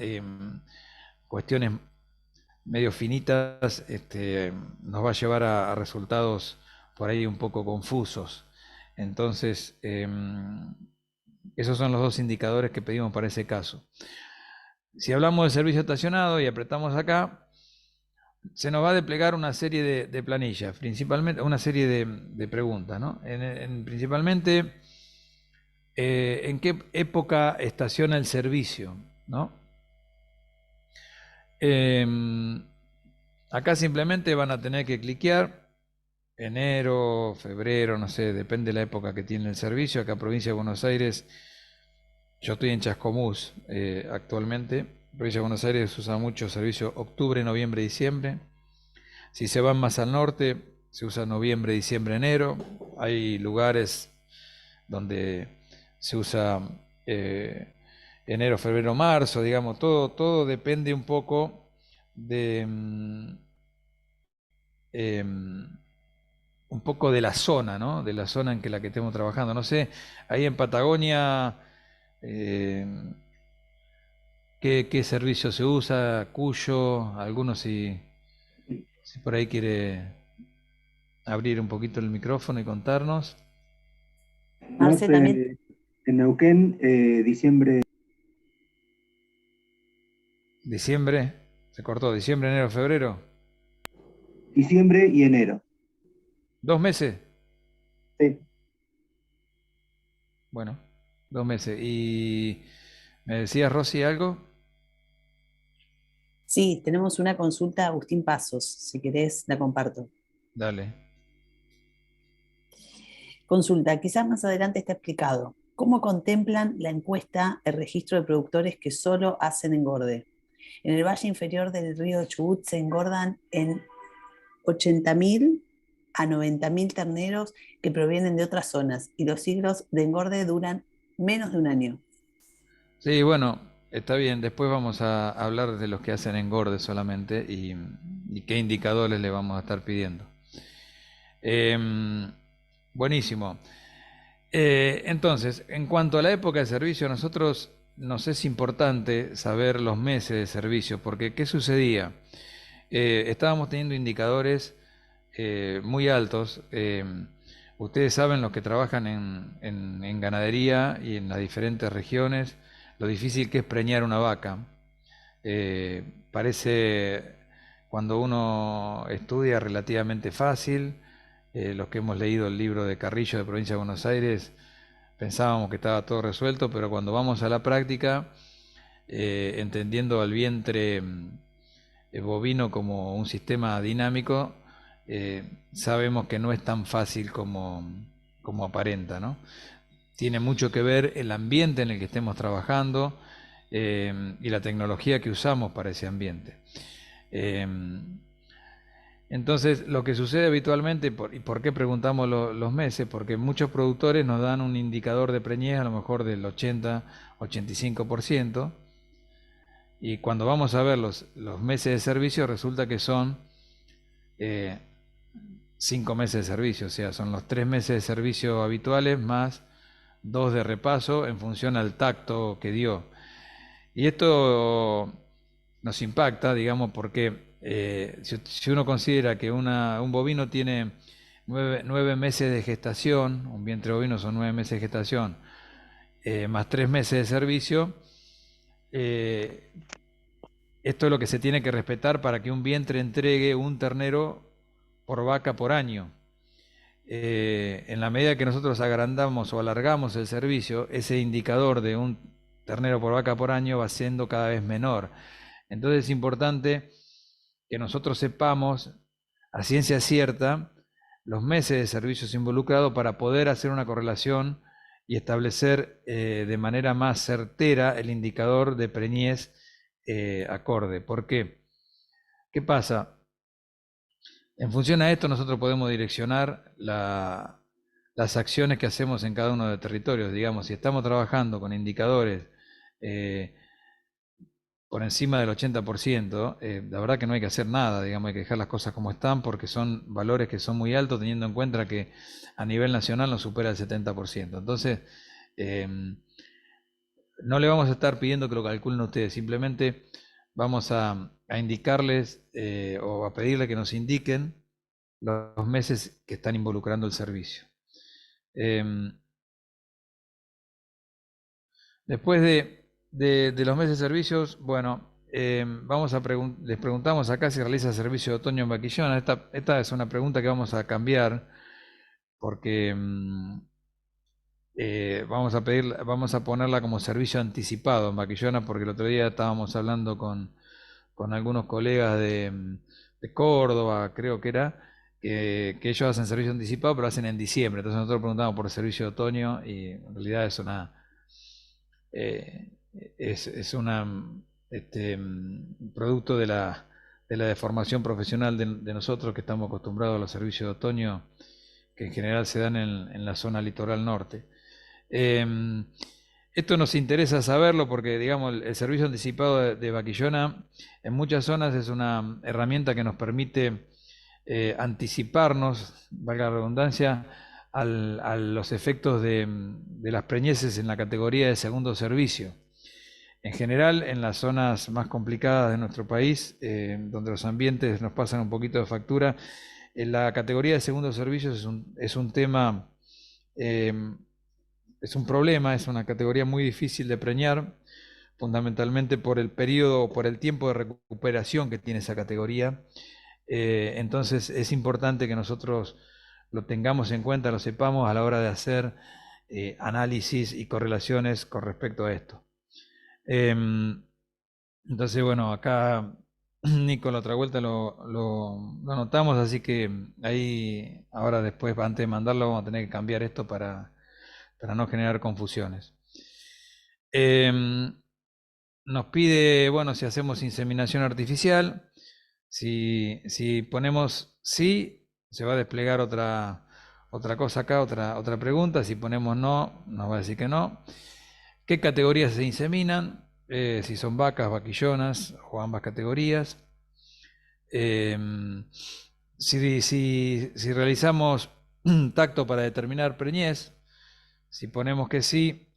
cuestiones medio finitas nos va a llevar a resultados por ahí un poco confusos. Entonces, esos son los 2 indicadores que pedimos para ese caso. Si hablamos de servicio estacionado y apretamos acá, se nos va a desplegar una serie de planillas, principalmente una serie de preguntas, ¿no? Principalmente, ¿en qué época estaciona el servicio, ¿no? Acá simplemente van a tener que cliquear enero, febrero, no sé, depende de la época que tiene el servicio. Acá provincia de Buenos Aires, yo estoy en Chascomús actualmente. Provincia de Buenos Aires se usa mucho servicio octubre, noviembre, diciembre. Si se van más al norte, se usa noviembre, diciembre, enero. Hay lugares donde se usa enero, febrero, marzo, digamos, todo depende un poco de un poco de la zona, ¿no? De la zona en la que estemos trabajando. No sé, ahí en Patagonia, ¿qué servicio se usa? Cuyo, algunos si por ahí quiere abrir un poquito el micrófono y contarnos. Marce también. En Neuquén, diciembre. Diciembre, se cortó, diciembre, enero, febrero. Diciembre y enero. 2 meses. Sí. Bueno, 2 meses. ¿Y me decías, Rosy, algo? Sí, tenemos una consulta, Agustín Pasos, si querés la comparto. Dale. Consulta, quizás más adelante está explicado. ¿Cómo contemplan la encuesta el registro de productores que solo hacen engorde? En el valle inferior del río Chubut se engordan en 80.000 a 90.000 terneros que provienen de otras zonas y los ciclos de engorde duran menos de un año. Sí, bueno, está bien. Después vamos a hablar de los que hacen engorde solamente y qué indicadores le vamos a estar pidiendo. Buenísimo. Entonces, en cuanto a la época de servicio, nosotros nos es importante saber los meses de servicio, porque ¿qué sucedía? Estábamos teniendo indicadores muy altos. Ustedes saben, los que trabajan en ganadería y en las diferentes regiones, lo difícil que es preñar una vaca. Parece, cuando uno estudia, relativamente fácil. Los que hemos leído el libro de Carrillo de Provincia de Buenos Aires, pensábamos que estaba todo resuelto, pero cuando vamos a la práctica, entendiendo al vientre bovino como un sistema dinámico, sabemos que no es tan fácil como aparenta, ¿no? Tiene mucho que ver el ambiente en el que estemos trabajando y la tecnología que usamos para ese ambiente. Entonces, lo que sucede habitualmente, ¿y por qué preguntamos los meses? Porque muchos productores nos dan un indicador de preñez a lo mejor del 80-85%, y cuando vamos a ver los meses de servicio resulta que son 5 meses de servicio, o sea, son los 3 meses de servicio habituales más 2 de repaso en función al tacto que dio. Y esto nos impacta, digamos, porque si uno considera que un bovino tiene 9 meses de gestación, un vientre bovino son 9 meses de gestación, más 3 meses de servicio, esto es lo que se tiene que respetar para que un vientre entregue un ternero por vaca por año. En la medida que nosotros agrandamos o alargamos el servicio, ese indicador de un ternero por vaca por año va siendo cada vez menor. Entonces es importante que nosotros sepamos a ciencia cierta los meses de servicios involucrados para poder hacer una correlación y establecer de manera más certera el indicador de preñez acorde. ¿Por qué? ¿Qué pasa? En función a esto nosotros podemos direccionar las acciones que hacemos en cada uno de los territorios. Digamos, si estamos trabajando con indicadores por encima del 80%, la verdad que no hay que hacer nada, digamos, hay que dejar las cosas como están, porque son valores que son muy altos, teniendo en cuenta que a nivel nacional nos supera el 70%. Entonces, no le vamos a estar pidiendo que lo calculen ustedes, simplemente vamos a indicarles o a pedirle que nos indiquen los meses que están involucrando el servicio. Después de los meses de servicios, bueno, les preguntamos acá si realiza servicio de otoño en Vaquillona. Esta es una pregunta que vamos a cambiar, porque vamos a ponerla como servicio anticipado en Vaquillona, porque el otro día estábamos hablando con algunos colegas de Córdoba, creo que era, que ellos hacen servicio anticipado, pero lo hacen en diciembre. Entonces nosotros preguntamos por el servicio de otoño y en realidad es un producto de la deformación profesional de nosotros, que estamos acostumbrados a los servicios de otoño, que en general se dan en la zona litoral norte. Esto nos interesa saberlo porque, digamos, el servicio anticipado de Vaquillona en muchas zonas es una herramienta que nos permite anticiparnos, valga la redundancia, a los efectos de las preñeces en la categoría de segundo servicio. En general, en las zonas más complicadas de nuestro país, donde los ambientes nos pasan un poquito de factura, en la categoría de segundo servicio es un tema, es un problema, es una categoría muy difícil de preñar, fundamentalmente por el periodo, por el tiempo de recuperación que tiene esa categoría. Entonces es importante que nosotros lo tengamos en cuenta, lo sepamos a la hora de hacer análisis y correlaciones con respecto a esto. Entonces, bueno, acá Nico la otra vuelta lo anotamos, así que ahí ahora después, antes de mandarlo, vamos a tener que cambiar esto para no generar confusiones. Nos pide, bueno, si hacemos inseminación artificial. Si ponemos sí, se va a desplegar otra cosa acá, otra pregunta. Si ponemos no, nos va a decir que no. ¿Qué categorías se inseminan? Si son vacas, vaquillonas o ambas categorías. Si realizamos tacto para determinar preñez, si ponemos que sí,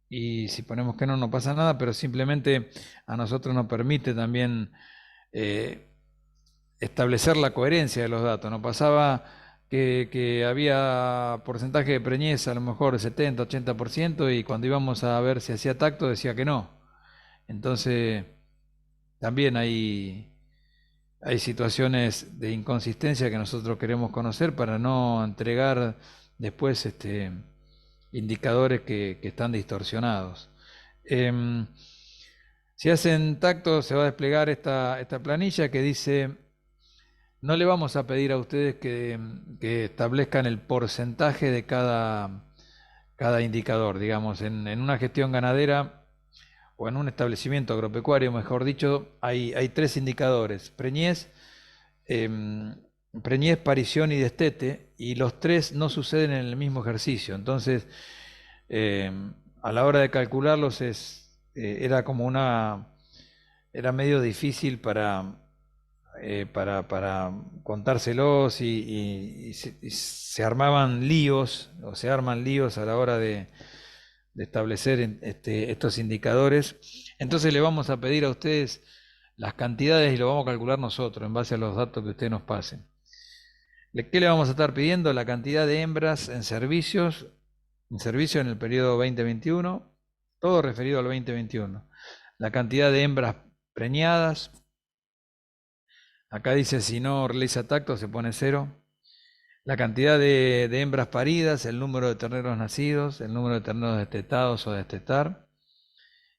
y si ponemos que no, no pasa nada, pero simplemente a nosotros nos permite también establecer la coherencia de los datos. No pasaba que había porcentaje de preñez a lo mejor 70, 80%, y cuando íbamos a ver si hacía tacto decía que no. Entonces, también hay situaciones de inconsistencia que nosotros queremos conocer para no entregar después indicadores que están distorsionados. Si hacen tacto, se va a desplegar esta planilla que dice: no le vamos a pedir a ustedes que establezcan el porcentaje de cada indicador. Digamos, en una gestión ganadera o en un establecimiento agropecuario, mejor dicho, hay 3 indicadores: preñez, parición y destete, y los 3 no suceden en el mismo ejercicio. Entonces, a la hora de calcularlos era medio difícil para contárselos, y se armaban líos, o se arman líos a la hora de establecer estos indicadores. Entonces le vamos a pedir a ustedes las cantidades y lo vamos a calcular nosotros en base a los datos que ustedes nos pasen. ¿Qué le vamos a estar pidiendo? La cantidad de hembras en servicio en el periodo 2021, todo referido al 2021. La cantidad de hembras preñadas. Acá dice: si no realiza tacto se pone 0. La cantidad de hembras paridas, el número de terneros nacidos, el número de terneros destetados o destetar,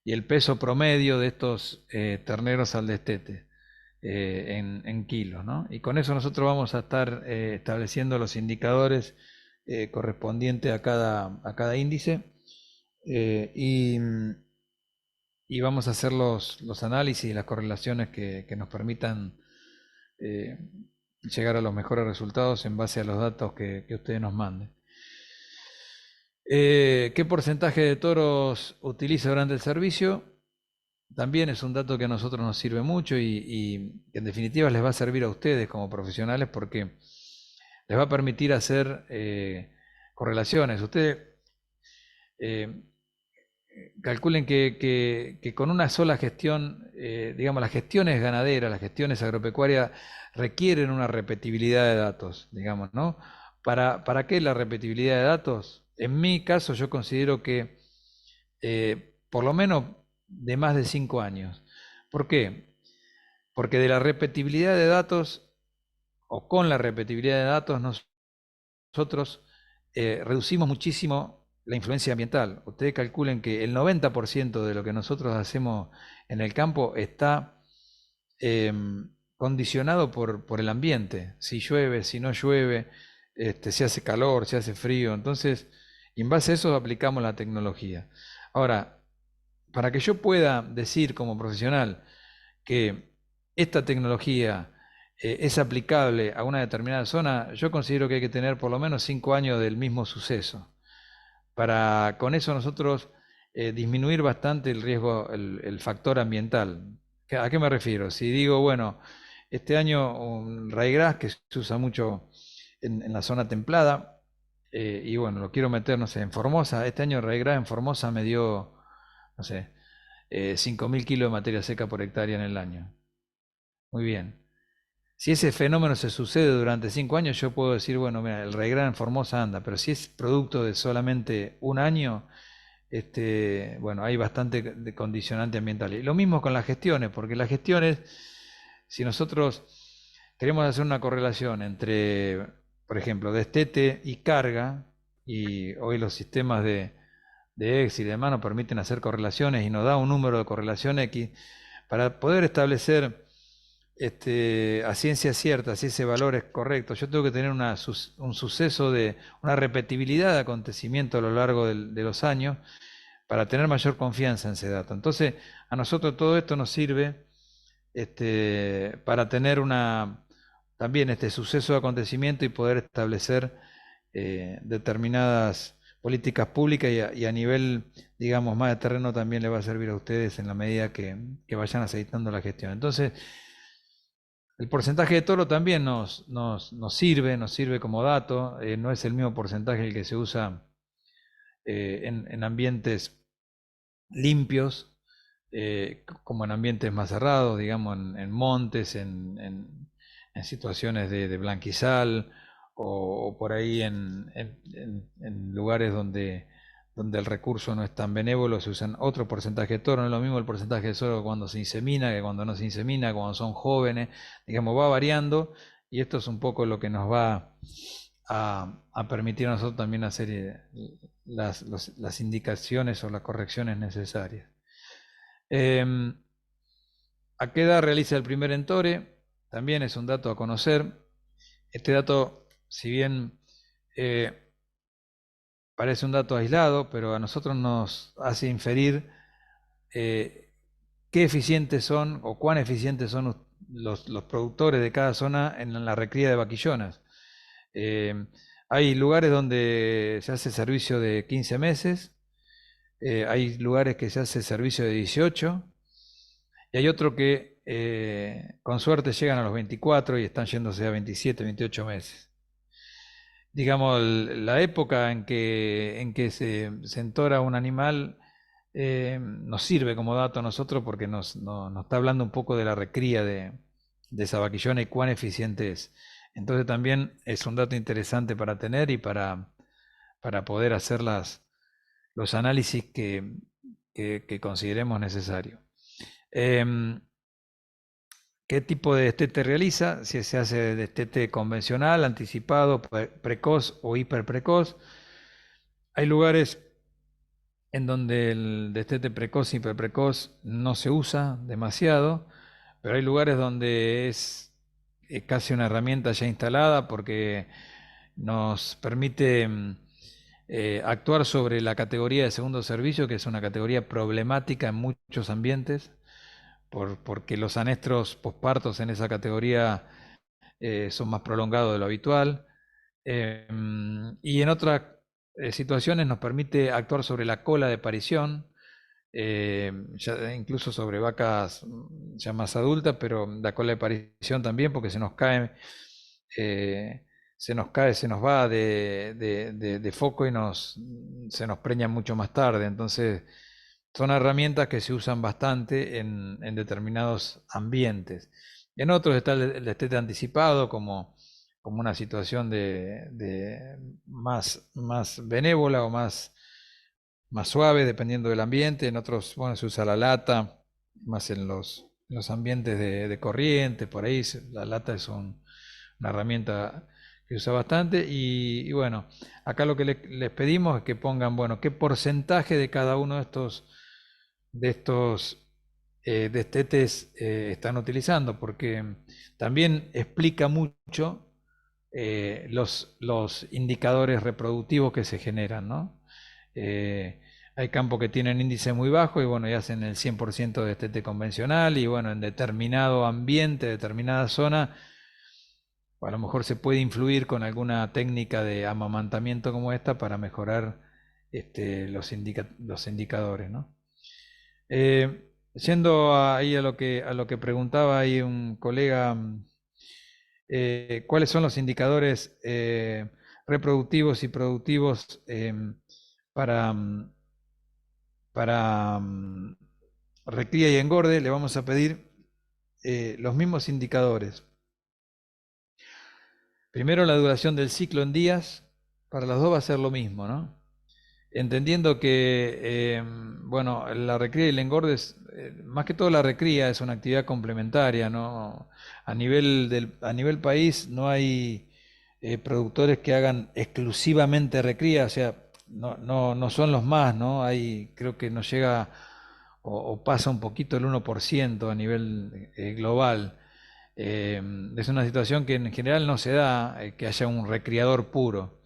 y el peso promedio de estos terneros al destete en kilos, ¿no? Y con eso nosotros vamos a estar estableciendo los indicadores correspondientes a cada índice, y vamos a hacer los análisis y las correlaciones que nos permitan llegar a los mejores resultados en base a los datos que ustedes nos manden. ¿Qué porcentaje de toros utiliza durante el servicio? También es un dato que a nosotros nos sirve mucho, y en definitiva les va a servir a ustedes como profesionales, porque les va a permitir hacer correlaciones. Ustedes calculen que con una sola gestión, digamos, las gestiones ganaderas, las gestiones agropecuarias requieren una repetibilidad de datos, digamos, ¿no? ¿Para qué la repetibilidad de datos? En mi caso yo considero que por lo menos de más de 5 años. ¿Por qué? Porque de la repetibilidad de datos, o con la repetibilidad de datos, nosotros reducimos muchísimo la influencia ambiental. Ustedes calculen que el 90% de lo que nosotros hacemos en el campo está condicionado por el ambiente. Si llueve, si no llueve, si hace calor, si hace frío. Entonces, en base a eso aplicamos la tecnología. Ahora, para que yo pueda decir como profesional que esta tecnología es aplicable a una determinada zona, yo considero que hay que tener por lo menos 5 años del mismo suceso, para con eso nosotros disminuir bastante el riesgo, el factor ambiental. ¿A qué me refiero? Si digo, bueno, este año un ryegrass que se usa mucho en la zona templada, y bueno, lo quiero meter, no sé, en Formosa. Este año el ryegrass en Formosa me dio, no sé, 5.000 kilos de materia seca por hectárea en el año. Muy bien. Si ese fenómeno se sucede durante 5 años, yo puedo decir, bueno, mira, el ryegrass en Formosa anda, pero si es producto de solamente un año, bueno, hay bastante de condicionante ambiental. Y lo mismo con las gestiones, porque las gestiones, si nosotros queremos hacer una correlación entre, por ejemplo, destete y carga, y hoy los sistemas de X y demás nos permiten hacer correlaciones y nos da un número de correlación X, para poder establecer a ciencia cierta si ese valor es correcto, yo tengo que tener un suceso de una repetibilidad de acontecimiento a lo largo de los años, para tener mayor confianza en ese dato. Entonces, a nosotros todo esto nos sirve para tener una también este suceso de acontecimiento y poder establecer determinadas políticas públicas y a nivel, digamos, más de terreno también le va a servir a ustedes en la medida que vayan aceitando la gestión. Entonces, el porcentaje de toro también nos sirve como dato, no es el mismo porcentaje el que se usa en ambientes limpios, como en ambientes más cerrados, digamos, en montes, en situaciones de blanquizal, o por ahí en lugares donde el recurso no es tan benévolo, se usan otro porcentaje de toro. No es lo mismo el porcentaje de toro cuando se insemina que cuando no se insemina, cuando son jóvenes, digamos, va variando, y esto es un poco lo que nos va a permitir a nosotros también hacer las indicaciones o las correcciones necesarias. ¿A qué edad realiza el primer entore? También es un dato a conocer. Este dato, si bien parece un dato aislado, pero a nosotros nos hace inferir qué eficientes son o cuán eficientes son los productores de cada zona en la recría de vaquillonas. Hay lugares donde se hace servicio de 15 meses, hay lugares que se hace servicio de 18, y hay otro que con suerte llegan a los 24 y están yéndose a 27, 28 meses. Digamos, la época en que se entora un animal nos sirve como dato a nosotros porque nos está hablando un poco de la recría de esa vaquillona y cuán eficiente es. Entonces también es un dato interesante para tener y para poder hacer los análisis que consideremos necesarios. ¿Qué tipo de destete realiza? Si se hace destete convencional, anticipado, precoz o hiperprecoz. Hay lugares en donde el destete precoz y hiperprecoz no se usa demasiado, pero hay lugares donde es casi una herramienta ya instalada porque nos permite actuar sobre la categoría de segundo servicio, que es una categoría problemática en muchos ambientes, porque los anestros pospartos en esa categoría son más prolongados de lo habitual, y en otras situaciones nos permite actuar sobre la cola de parición, incluso sobre vacas ya más adultas, pero la cola de parición también, porque se nos va de foco y se nos preña mucho más tarde. Entonces, son herramientas que se usan bastante en determinados ambientes. En otros está el destete anticipado como una situación de más benévola o más suave, dependiendo del ambiente. En otros, bueno, se usa la lata, más en los ambientes de corriente, por ahí la lata es una herramienta que usa bastante. Y bueno, acá lo que les pedimos es que pongan, bueno, qué porcentaje de cada uno de estos destetes están utilizando, porque también explica mucho los indicadores reproductivos que se generan, ¿no? Hay campos que tienen índice muy bajo y bueno, y hacen el 100% de destete convencional, y bueno, en determinado ambiente, determinada zona, a lo mejor se puede influir con alguna técnica de amamantamiento como esta para mejorar los indicadores, ¿no? Yendo ahí a lo que preguntaba ahí un colega, ¿cuáles son los indicadores reproductivos y productivos para recría y engorde? Le vamos a pedir los mismos indicadores. Primero, la duración del ciclo en días, para las dos va a ser lo mismo, ¿no? Entendiendo que, bueno, la recría y el engorde, más que todo la recría es una actividad complementaria, ¿no? A nivel país no hay productores que hagan exclusivamente recría, o sea, no son los más, ¿no? Creo que nos llega o pasa un poquito el 1% a nivel global. Es una situación que en general no se da, que haya un recriador puro.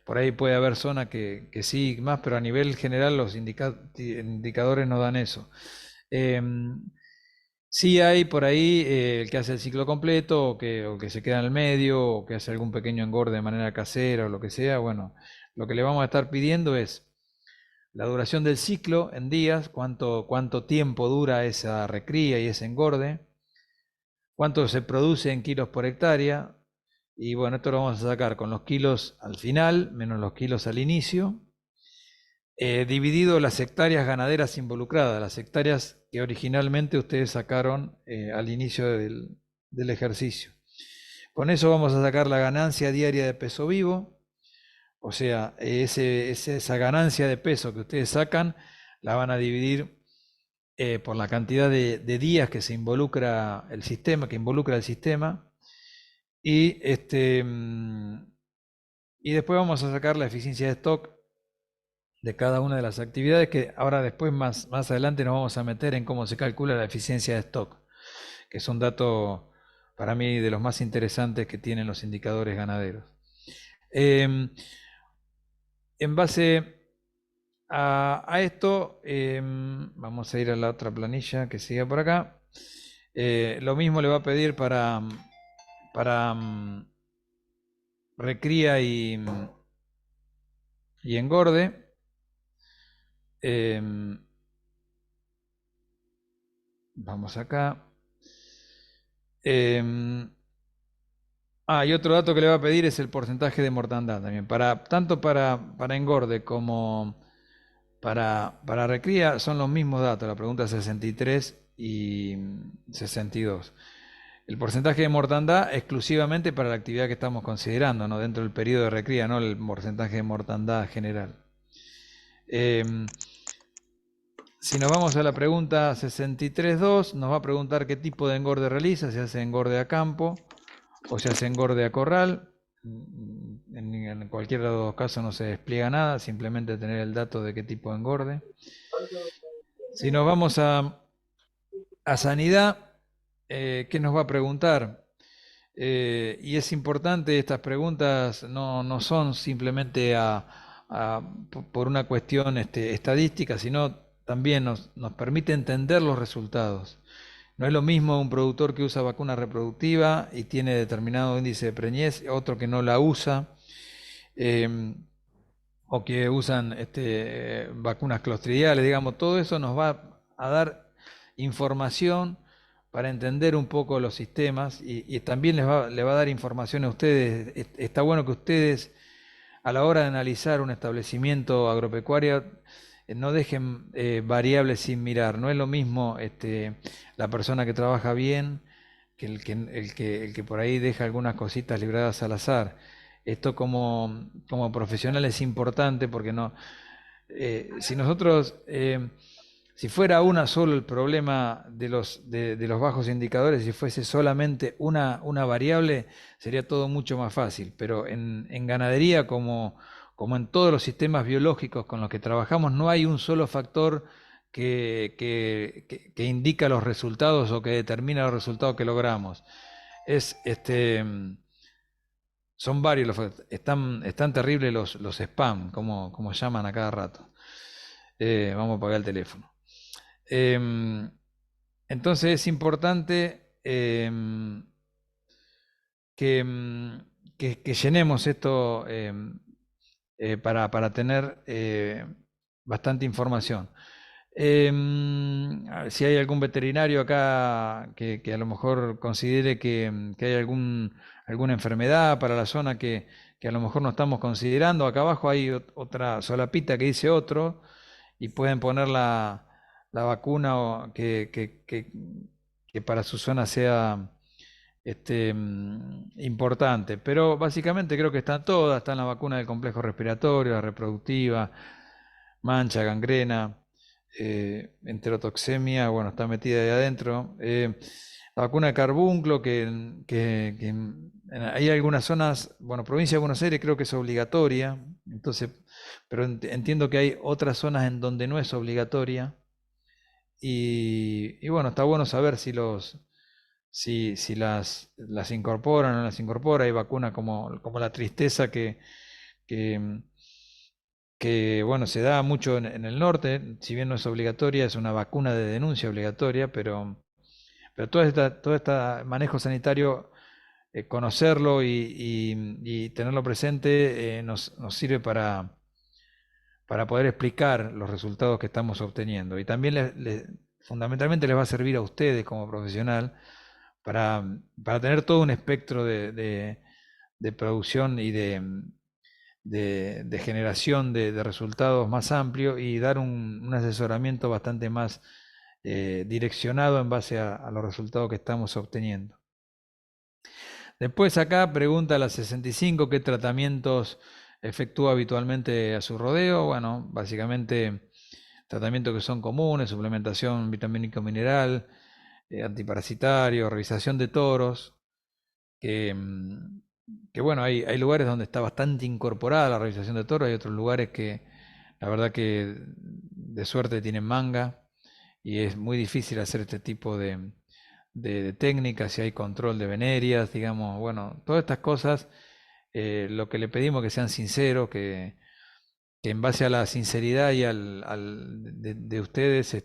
Por ahí puede haber zonas que sí más, pero a nivel general los indicadores no dan eso. Sí hay por ahí el que hace el ciclo completo o que se queda en el medio o que hace algún pequeño engorde de manera casera o lo que sea. Bueno, lo que le vamos a estar pidiendo es la duración del ciclo en días, cuánto tiempo dura esa recría y ese engorde, cuánto se produce en kilos por hectárea. Y bueno, esto lo vamos a sacar con los kilos al final, menos los kilos al inicio, dividido las hectáreas ganaderas involucradas, las hectáreas que originalmente ustedes sacaron al inicio del ejercicio. Con eso vamos a sacar la ganancia diaria de peso vivo, o sea, esa ganancia de peso que ustedes sacan la van a dividir por la cantidad de días que se involucra el sistema, y y después vamos a sacar la eficiencia de stock de cada una de las actividades, que ahora después más adelante nos vamos a meter en cómo se calcula la eficiencia de stock, que es un dato para mí de los más interesantes que tienen los indicadores ganaderos. En base a esto, vamos a ir a la otra planilla que sigue por acá. Lo mismo le va a pedir para recría y engorde. Vamos acá. Y otro dato que le va a pedir es el porcentaje de mortandad también. Tanto para engorde como para recría son los mismos datos, la pregunta 63 y 62. El porcentaje de mortandad exclusivamente para la actividad que estamos considerando, ¿no? Dentro del periodo de recría, no el porcentaje de mortandad general. Si nos vamos a la pregunta 63.2, nos va a preguntar qué tipo de engorde realiza, si hace engorde a campo o se hace engorde a corral. En cualquiera de los dos casos no se despliega nada, simplemente tener el dato de qué tipo de engorde. Si nos vamos a sanidad, ¿qué nos va a preguntar? Y es importante, estas preguntas no son simplemente por una cuestión estadística, sino también nos permite entender los resultados. No es lo mismo un productor que usa vacuna reproductiva y tiene determinado índice de preñez, otro que no la usa, o que usan vacunas clostridiales, digamos, todo eso nos va a dar información para entender un poco los sistemas y también le va a dar información a ustedes. Está bueno que ustedes, a la hora de analizar un establecimiento agropecuario, no dejen variables sin mirar. No es lo mismo la persona que trabaja bien que el que por ahí deja algunas cositas libradas al azar. Esto como profesional es importante porque si nosotros, si fuera una solo el problema de los bajos indicadores, si fuese solamente una variable, sería todo mucho más fácil. Pero en ganadería, como en todos los sistemas biológicos con los que trabajamos, no hay un solo factor que indica los resultados o que determina los resultados que logramos. Son varios, están terribles los spam, como llaman a cada rato. Vamos a apagar el teléfono. Entonces es importante que llenemos esto para tener bastante información. Si hay algún veterinario acá que a lo mejor considere que hay alguna enfermedad para la zona que a lo mejor no estamos considerando, acá abajo hay otra solapita que dice otro y pueden poner la vacuna que para su zona sea importante. Pero básicamente creo que están todas, están la vacuna del complejo respiratorio, la reproductiva, mancha, gangrena, enterotoxemia, bueno, está metida ahí adentro. La vacuna de carbunclo, hay algunas zonas, bueno, provincia de Buenos Aires creo que es obligatoria, entonces, pero entiendo que hay otras zonas en donde no es obligatoria. Y bueno, está bueno saber si las incorporan o no las incorpora. Hay vacunas como la tristeza que bueno, se da mucho en el norte, si bien no es obligatoria, es una vacuna de denuncia obligatoria, pero Pero todo este manejo sanitario, conocerlo y tenerlo presente, nos sirve para poder explicar los resultados que estamos obteniendo. Y también fundamentalmente les va a servir a ustedes como profesional para tener todo un espectro de producción y de generación de resultados más amplio y dar un asesoramiento bastante más direccionado en base a los resultados que estamos obteniendo. Después acá pregunta la 65, ¿qué tratamientos efectúa habitualmente a su rodeo? Bueno, básicamente tratamientos que son comunes, suplementación vitamínico mineral, antiparasitario, revisación de toros, que bueno, hay lugares donde está bastante incorporada la revisación de toros, hay otros lugares que la verdad que de suerte tienen manga y es muy difícil hacer este tipo de técnicas, si hay control de venerias, digamos, bueno, todas estas cosas, lo que le pedimos que sean sinceros, que en base a la sinceridad y de ustedes,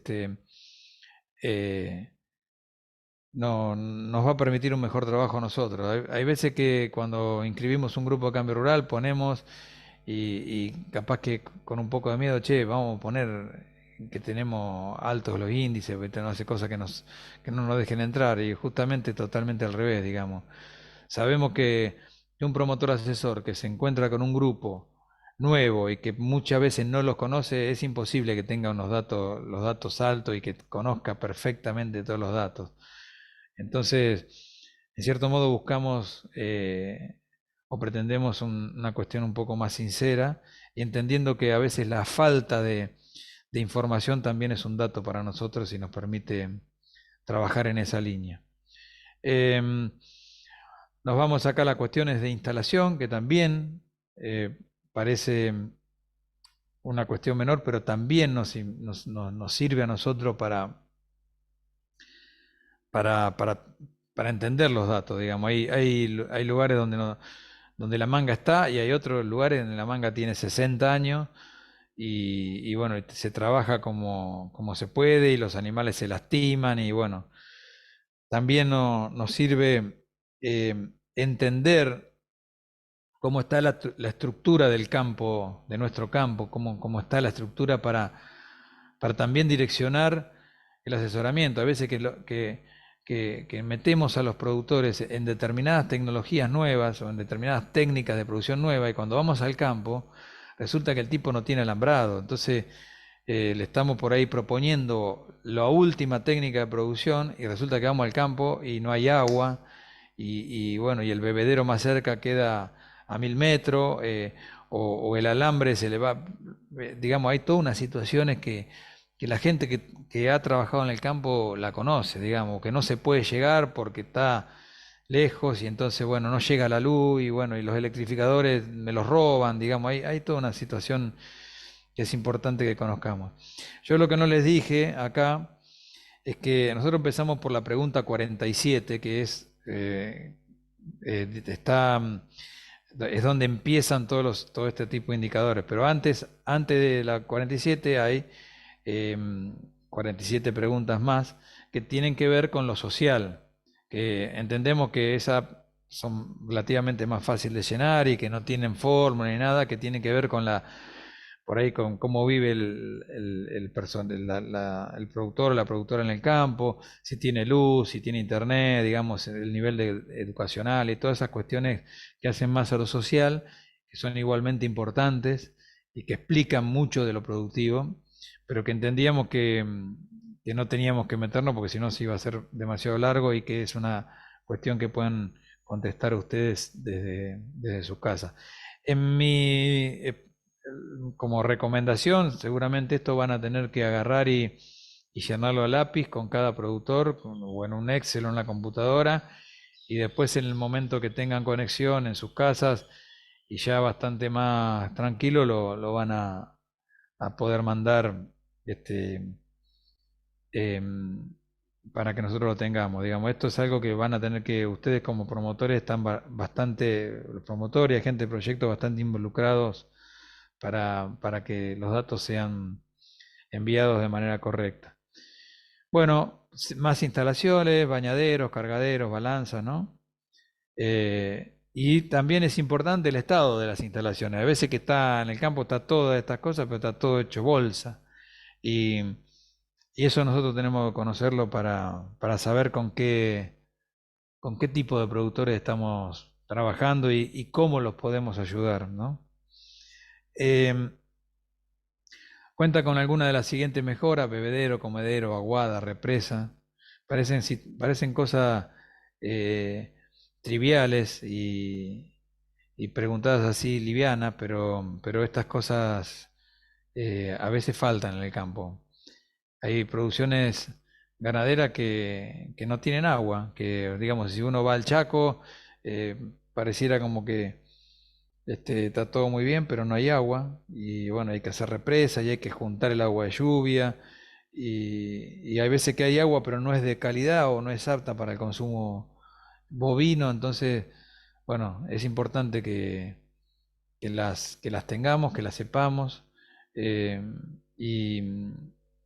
nos va a permitir un mejor trabajo a nosotros. Hay veces que cuando inscribimos un grupo de cambio rural ponemos y capaz que con un poco de miedo, che, vamos a poner que tenemos altos los índices, porque no hace cosas que no nos dejen entrar, y justamente totalmente al revés, digamos. Sabemos que un promotor asesor que se encuentra con un grupo nuevo y que muchas veces no los conoce, es imposible que tenga los datos altos y que conozca perfectamente todos los datos. Entonces, en cierto modo buscamos o pretendemos una cuestión un poco más sincera, y entendiendo que a veces la falta de información también es un dato para nosotros y nos permite trabajar en esa línea. Nos vamos acá a las cuestiones de instalación, que también parece una cuestión menor, pero también nos sirve a nosotros para entender los datos, digamos. Hay lugares donde la manga está y hay otros lugares donde la manga tiene 60 años y bueno, se trabaja como se puede y los animales se lastiman y bueno, también nos sirve entender cómo está la estructura del campo, de nuestro campo, cómo está la estructura para también direccionar el asesoramiento. A veces que metemos a los productores en determinadas tecnologías nuevas o en determinadas técnicas de producción nueva, y cuando vamos al campo resulta que el tipo no tiene alambrado. Entonces le estamos por ahí proponiendo la última técnica de producción y resulta que vamos al campo y no hay agua y bueno, y el bebedero más cerca queda a 1000 metros, o el alambre se le va, digamos, hay todas unas situaciones que la gente que ha trabajado en el campo la conoce, digamos, que no se puede llegar porque está lejos y entonces, bueno, no llega la luz y bueno, y los electrificadores me los roban, digamos, hay toda una situación que es importante que conozcamos. Yo lo que no les dije acá es que nosotros empezamos por la pregunta 47, que es, es donde empiezan todo este tipo de indicadores, pero antes de la 47 hay 47 preguntas más que tienen que ver con lo social, que entendemos que esas son relativamente más fáciles de llenar y que no tienen fórmula ni nada, que tienen que ver con por ahí con cómo vive el productor o la productora en el campo, si tiene luz, si tiene internet, digamos, el nivel educacional y todas esas cuestiones que hacen más a lo social, que son igualmente importantes y que explican mucho de lo productivo, pero que entendíamos que no teníamos que meternos porque si no se iba a ser demasiado largo y que es una cuestión que pueden contestar ustedes desde su casa. Como recomendación, seguramente esto van a tener que agarrar y llenarlo a lápiz con cada productor o en un Excel o en la computadora, y después en el momento que tengan conexión en sus casas y ya bastante más tranquilo lo van a poder mandar em, para que nosotros lo tengamos. Digamos, esto es algo que van a tener que, ustedes como promotores están bastante, los promotores y agentes de proyecto bastante involucrados para que los datos sean enviados de manera correcta. Bueno, más instalaciones, bañaderos, cargaderos, balanzas, ¿no? Y también es importante el estado de las instalaciones. A veces que está en el campo está todas estas cosas, pero está todo hecho bolsa. Y, y eso nosotros tenemos que conocerlo para saber con qué tipo de productores estamos trabajando y cómo los podemos ayudar, ¿no? Cuenta con alguna de las siguientes mejoras: bebedero, comedero, aguada, represa. Parecen cosas triviales y preguntadas así livianas, pero estas cosas a veces faltan en el campo. Hay producciones ganaderas que no tienen agua, que digamos, si uno va al Chaco, pareciera como que está todo muy bien, pero no hay agua, y bueno, hay que hacer represa y hay que juntar el agua de lluvia, y hay veces que hay agua, pero no es de calidad o no es apta para el consumo bovino. Entonces, bueno, es importante que las tengamos, que las sepamos, eh, y,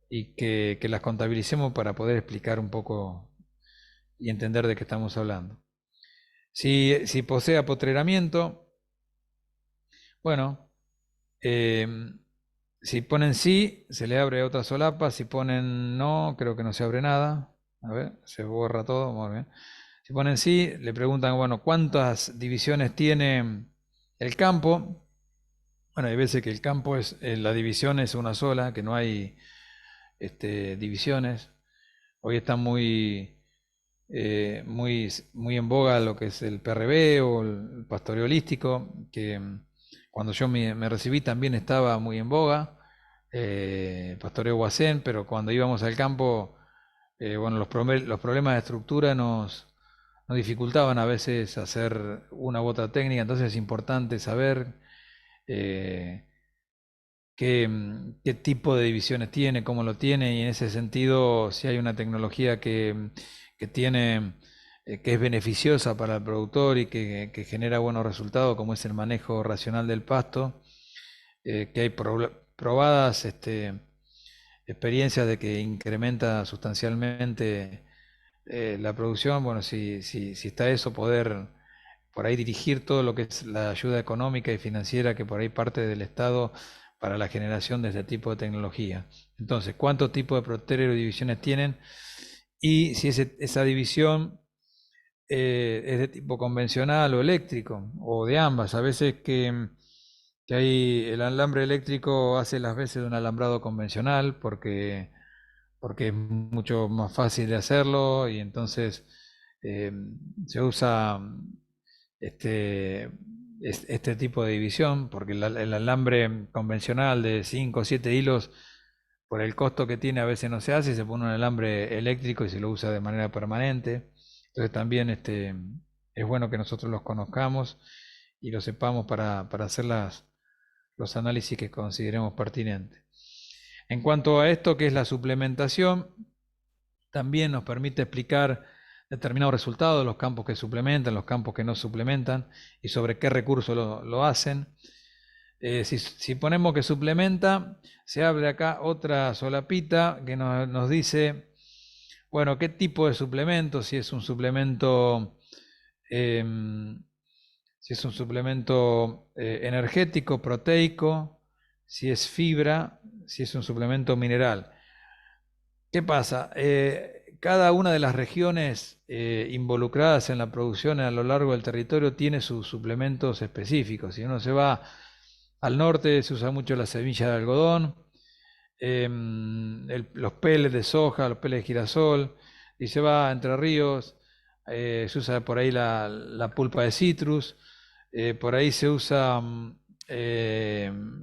y que las contabilicemos para poder explicar un poco y entender de qué estamos hablando. Si posee apotreramiento, bueno, si ponen sí, se le abre otra solapa. Si ponen no, creo que no se abre nada. A ver, se borra todo, muy bien. Si ponen sí, le preguntan, bueno, ¿cuántas divisiones tiene el campo? Bueno, hay veces que el campo la división es una sola, que no hay divisiones. Hoy está muy en boga lo que es el PRB o el pastoreo holístico, que cuando yo me recibí también estaba muy en boga, pastoreo Guasén, pero cuando íbamos al campo, bueno, los problemas de estructura nos dificultaban a veces hacer una u otra técnica. Entonces es importante saber eh, qué tipo de divisiones tiene, cómo lo tiene, y en ese sentido, si hay una tecnología que tiene, que es beneficiosa para el productor y que genera buenos resultados, como es el manejo racional del pasto, que hay probadas experiencias de que incrementa sustancialmente la producción. Bueno, si está eso, poder por ahí dirigir todo lo que es la ayuda económica y financiera que por ahí parte del Estado para la generación de este tipo de tecnología. Entonces, ¿cuántos tipos de proteros y divisiones tienen? Y si esa división es de tipo convencional o eléctrico, o de ambas. A veces que hay el alambre eléctrico hace las veces de un alambrado convencional porque es mucho más fácil de hacerlo, y entonces se usa este tipo de división, porque el alambre convencional de 5 o 7 hilos, por el costo que tiene, a veces no se hace, y se pone un alambre eléctrico y se lo usa de manera permanente. Entonces también es bueno que nosotros los conozcamos y lo sepamos para hacer los análisis que consideremos pertinentes. En cuanto a esto que es la suplementación, también nos permite explicar determinados resultados de los campos que suplementan, los campos que no suplementan, y sobre qué recursos lo hacen. Si ponemos que suplementa, se abre acá otra solapita que nos dice, bueno, qué tipo de suplemento, si es un suplemento energético, proteico, si es fibra, si es un suplemento mineral. ¿Qué pasa? Cada una de las regiones involucradas en la producción a lo largo del territorio tiene sus suplementos específicos. Si uno se va al norte, se usa mucho la semilla de algodón, los pellets de soja, los pellets de girasol. Y se va a Entre Ríos, se usa por ahí la pulpa de citrus, por ahí se usa en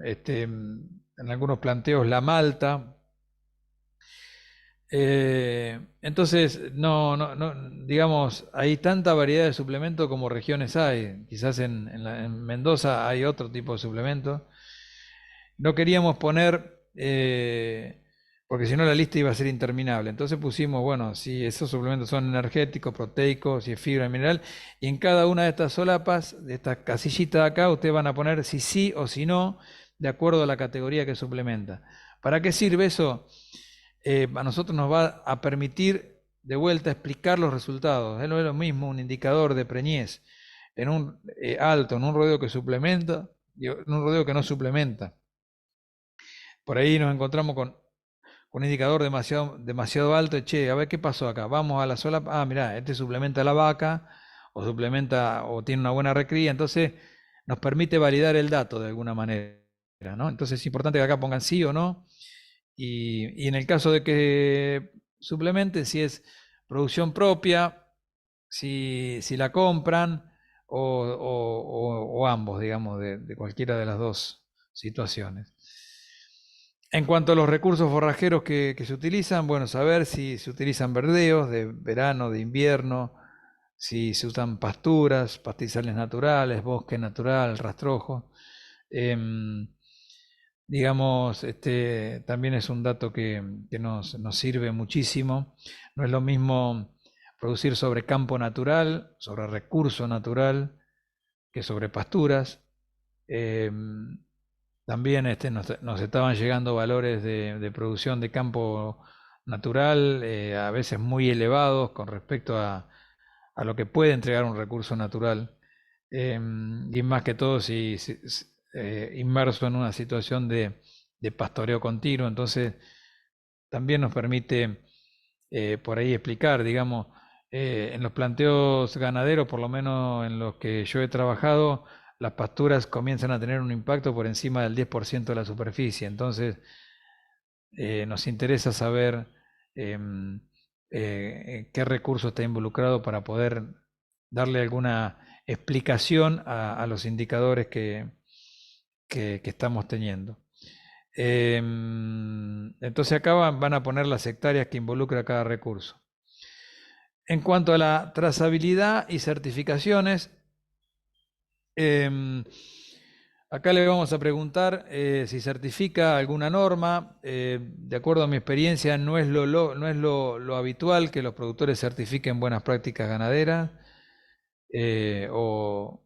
algunos planteos la malta. Entonces, digamos, hay tanta variedad de suplementos como regiones hay. Quizás en Mendoza hay otro tipo de suplemento. No queríamos poner, porque si no la lista iba a ser interminable. Entonces pusimos, bueno, si esos suplementos son energéticos, proteicos, si es fibra mineral, y en cada una de estas solapas, de estas casillitas de acá, ustedes van a poner si sí o si no, de acuerdo a la categoría que suplementa. ¿Para qué sirve eso? A nosotros nos va a permitir de vuelta explicar los resultados. No es lo mismo un indicador de preñez en un alto, en un rodeo que suplementa, y en un rodeo que no suplementa. Por ahí nos encontramos con un indicador demasiado alto, che, a ver qué pasó acá, vamos a la sola, mirá, este suplementa a la vaca, o suplementa, o tiene una buena recría, entonces nos permite validar el dato de alguna manera, ¿no? Entonces es importante que acá pongan sí o no, y en el caso de que suplementen, si es producción propia, si la compran, o ambos, digamos, de cualquiera de las dos situaciones. En cuanto a los recursos forrajeros que se utilizan, bueno, saber si se utilizan verdeos de verano, de invierno, si se usan pasturas, pastizales naturales, bosque natural, rastrojo. Digamos, también es un dato que nos sirve muchísimo. No es lo mismo producir sobre campo natural, sobre recurso natural, que sobre pasturas. También nos estaban llegando valores de producción de campo natural, a veces muy elevados con respecto a lo que puede entregar un recurso natural. Y más que todo si inmerso en una situación de pastoreo continuo, entonces también nos permite por ahí explicar, digamos, en los planteos ganaderos, por lo menos en los que yo he trabajado, las pasturas comienzan a tener un impacto por encima del 10% de la superficie, entonces nos interesa saber qué recurso está involucrado para poder darle alguna explicación a los indicadores que estamos teniendo. Entonces acá van a poner las hectáreas que involucra cada recurso. En cuanto a la trazabilidad y certificaciones, acá le vamos a preguntar si certifica alguna norma. De acuerdo a mi experiencia, no es lo habitual que los productores certifiquen buenas prácticas ganaderas o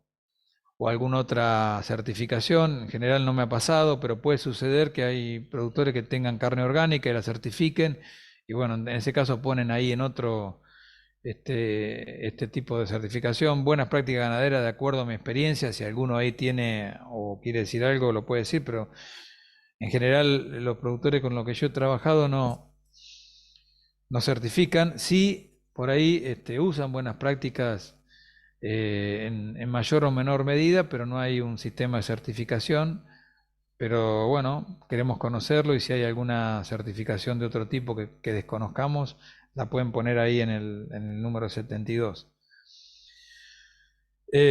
alguna otra certificación. En general no me ha pasado, pero puede suceder que hay productores que tengan carne orgánica y la certifiquen, y bueno, en ese caso ponen ahí en otro este tipo de certificación. Buenas prácticas ganaderas, de acuerdo a mi experiencia, si alguno ahí tiene o quiere decir algo, lo puede decir, pero en general los productores con los que yo he trabajado no certifican. Sí, por ahí usan buenas prácticas en mayor o menor medida, pero no hay un sistema de certificación. Pero bueno, queremos conocerlo, y si hay alguna certificación de otro tipo que desconozcamos, la pueden poner ahí en el número 72.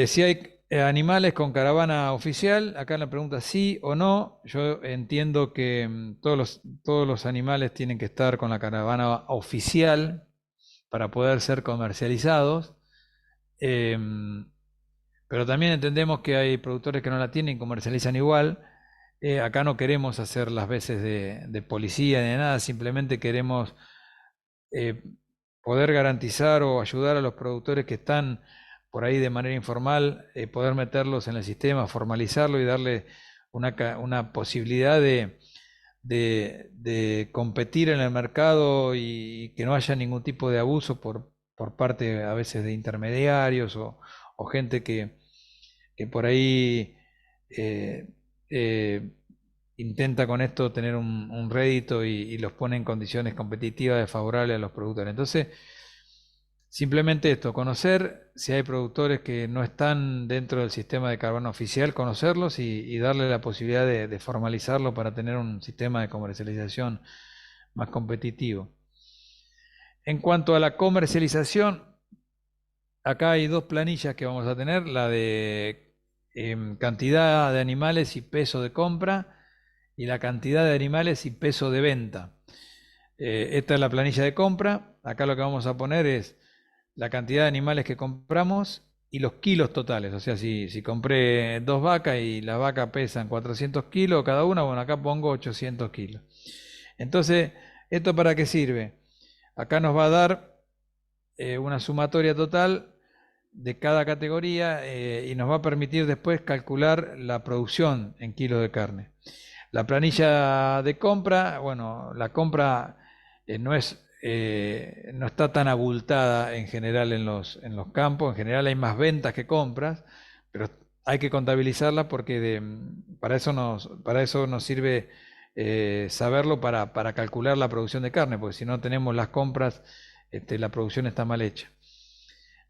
Si hay animales con caravana oficial, acá la pregunta sí o no. Yo entiendo que todos los animales tienen que estar con la caravana oficial para poder ser comercializados. Pero también entendemos que hay productores que no la tienen y comercializan igual. Acá no queremos hacer las veces de policía ni de nada, simplemente queremos poder garantizar o ayudar a los productores que están por ahí de manera informal, poder meterlos en el sistema, formalizarlo y darle una posibilidad de competir en el mercado, y que no haya ningún tipo de abuso por parte a veces de intermediarios o gente que por ahí intenta con esto tener un rédito y los pone en condiciones competitivas desfavorables a los productores. Entonces, simplemente esto, conocer si hay productores que no están dentro del sistema de caravana oficial, conocerlos y darle la posibilidad de formalizarlo para tener un sistema de comercialización más competitivo. En cuanto a la comercialización, acá hay dos planillas que vamos a tener, la de cantidad de animales y peso de compra, y la cantidad de animales y peso de venta. Esta es la planilla de compra. Acá lo que vamos a poner es la cantidad de animales que compramos y los kilos totales. O sea, si compré 2 vacas y las vacas pesan 400 kilos cada una, bueno, acá pongo 800 kilos. Entonces, ¿esto para qué sirve? Acá nos va a dar una sumatoria total de cada categoría y nos va a permitir después calcular la producción en kilos de carne. La planilla de compra, bueno, la compra no es no está tan abultada en general en los campos. En general hay más ventas que compras, pero hay que contabilizarla porque para eso nos sirve saberlo para calcular la producción de carne, porque si no tenemos las compras, la producción está mal hecha.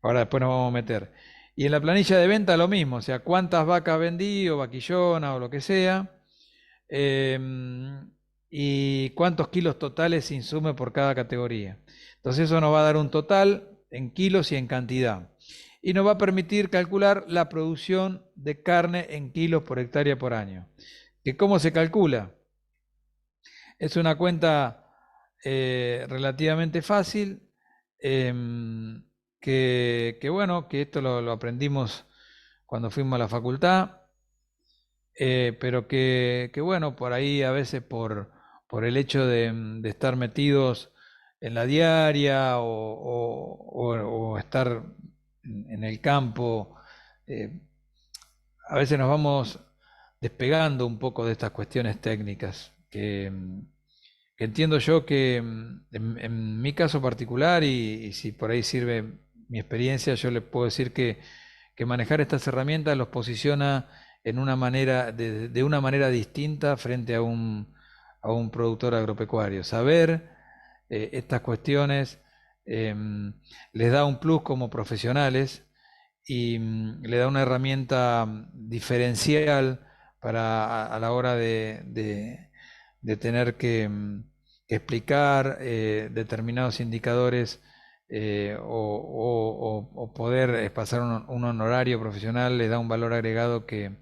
Ahora después nos vamos a meter. Y en la planilla de venta lo mismo, o sea, cuántas vacas vendí o vaquillona o lo que sea, y cuántos kilos totales se insume por cada categoría. Entonces eso nos va a dar un total en kilos y en cantidad. Y nos va a permitir calcular la producción de carne en kilos por hectárea por año. ¿Que cómo se calcula? Es una cuenta relativamente fácil, bueno, que esto lo aprendimos cuando fuimos a la facultad, pero que bueno, por ahí a veces por el hecho de estar metidos en la diaria o estar en el campo, a veces nos vamos despegando un poco de estas cuestiones técnicas que entiendo yo que en mi caso particular, y si por ahí sirve mi experiencia, yo les puedo decir que manejar estas herramientas los posiciona en una manera, de una manera distinta frente a un productor agropecuario. Saber estas cuestiones les da un plus como profesionales y le da una herramienta diferencial para a la hora de tener que explicar determinados indicadores o poder pasar un honorario profesional. Le da un valor agregado que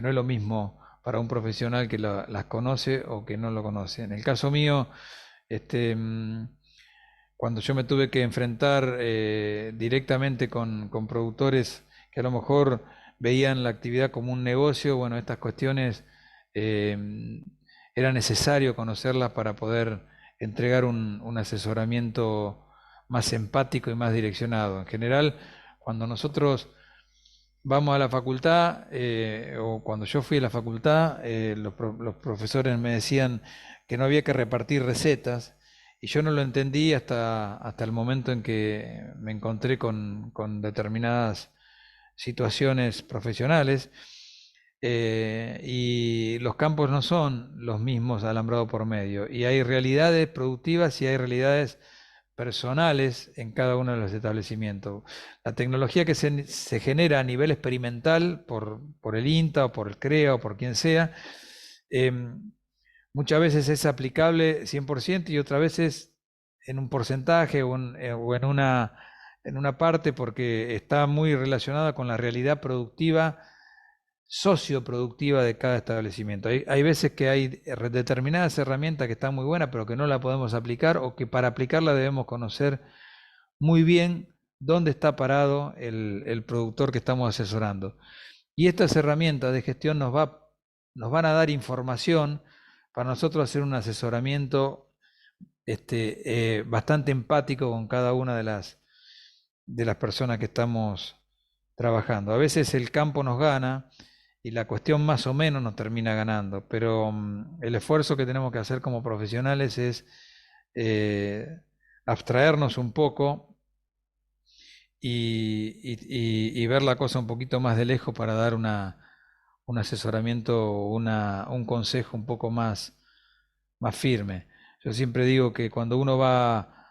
no es lo mismo para un profesional que las conoce o que no lo conoce. En el caso mío, cuando yo me tuve que enfrentar directamente con productores que a lo mejor veían la actividad como un negocio, bueno, estas cuestiones era necesario conocerlas para poder entregar un asesoramiento más empático y más direccionado. En general, cuando nosotros vamos a la facultad, o cuando yo fui a la facultad, los profesores me decían que no había que repartir recetas, y yo no lo entendí hasta el momento en que me encontré con determinadas situaciones profesionales, y los campos no son los mismos alambrado por medio, y hay realidades productivas y hay realidades personales en cada uno de los establecimientos. La tecnología que se genera a nivel experimental por el INTA o por el CREA o por quien sea, muchas veces es aplicable 100% y otras veces en un porcentaje o en una parte, porque está muy relacionada con la realidad productiva, socioproductiva de cada establecimiento. Hay veces que hay determinadas herramientas que están muy buenas, pero que no la podemos aplicar, o que para aplicarla debemos conocer muy bien dónde está parado el productor que estamos asesorando. Y estas herramientas de gestión nos van a dar información para nosotros hacer un asesoramiento bastante empático con cada una de las personas que estamos trabajando. A veces el campo nos gana y la cuestión más o menos nos termina ganando, pero el esfuerzo que tenemos que hacer como profesionales es abstraernos un poco y ver la cosa un poquito más de lejos para dar un asesoramiento o un consejo un poco más firme. Yo siempre digo que cuando uno va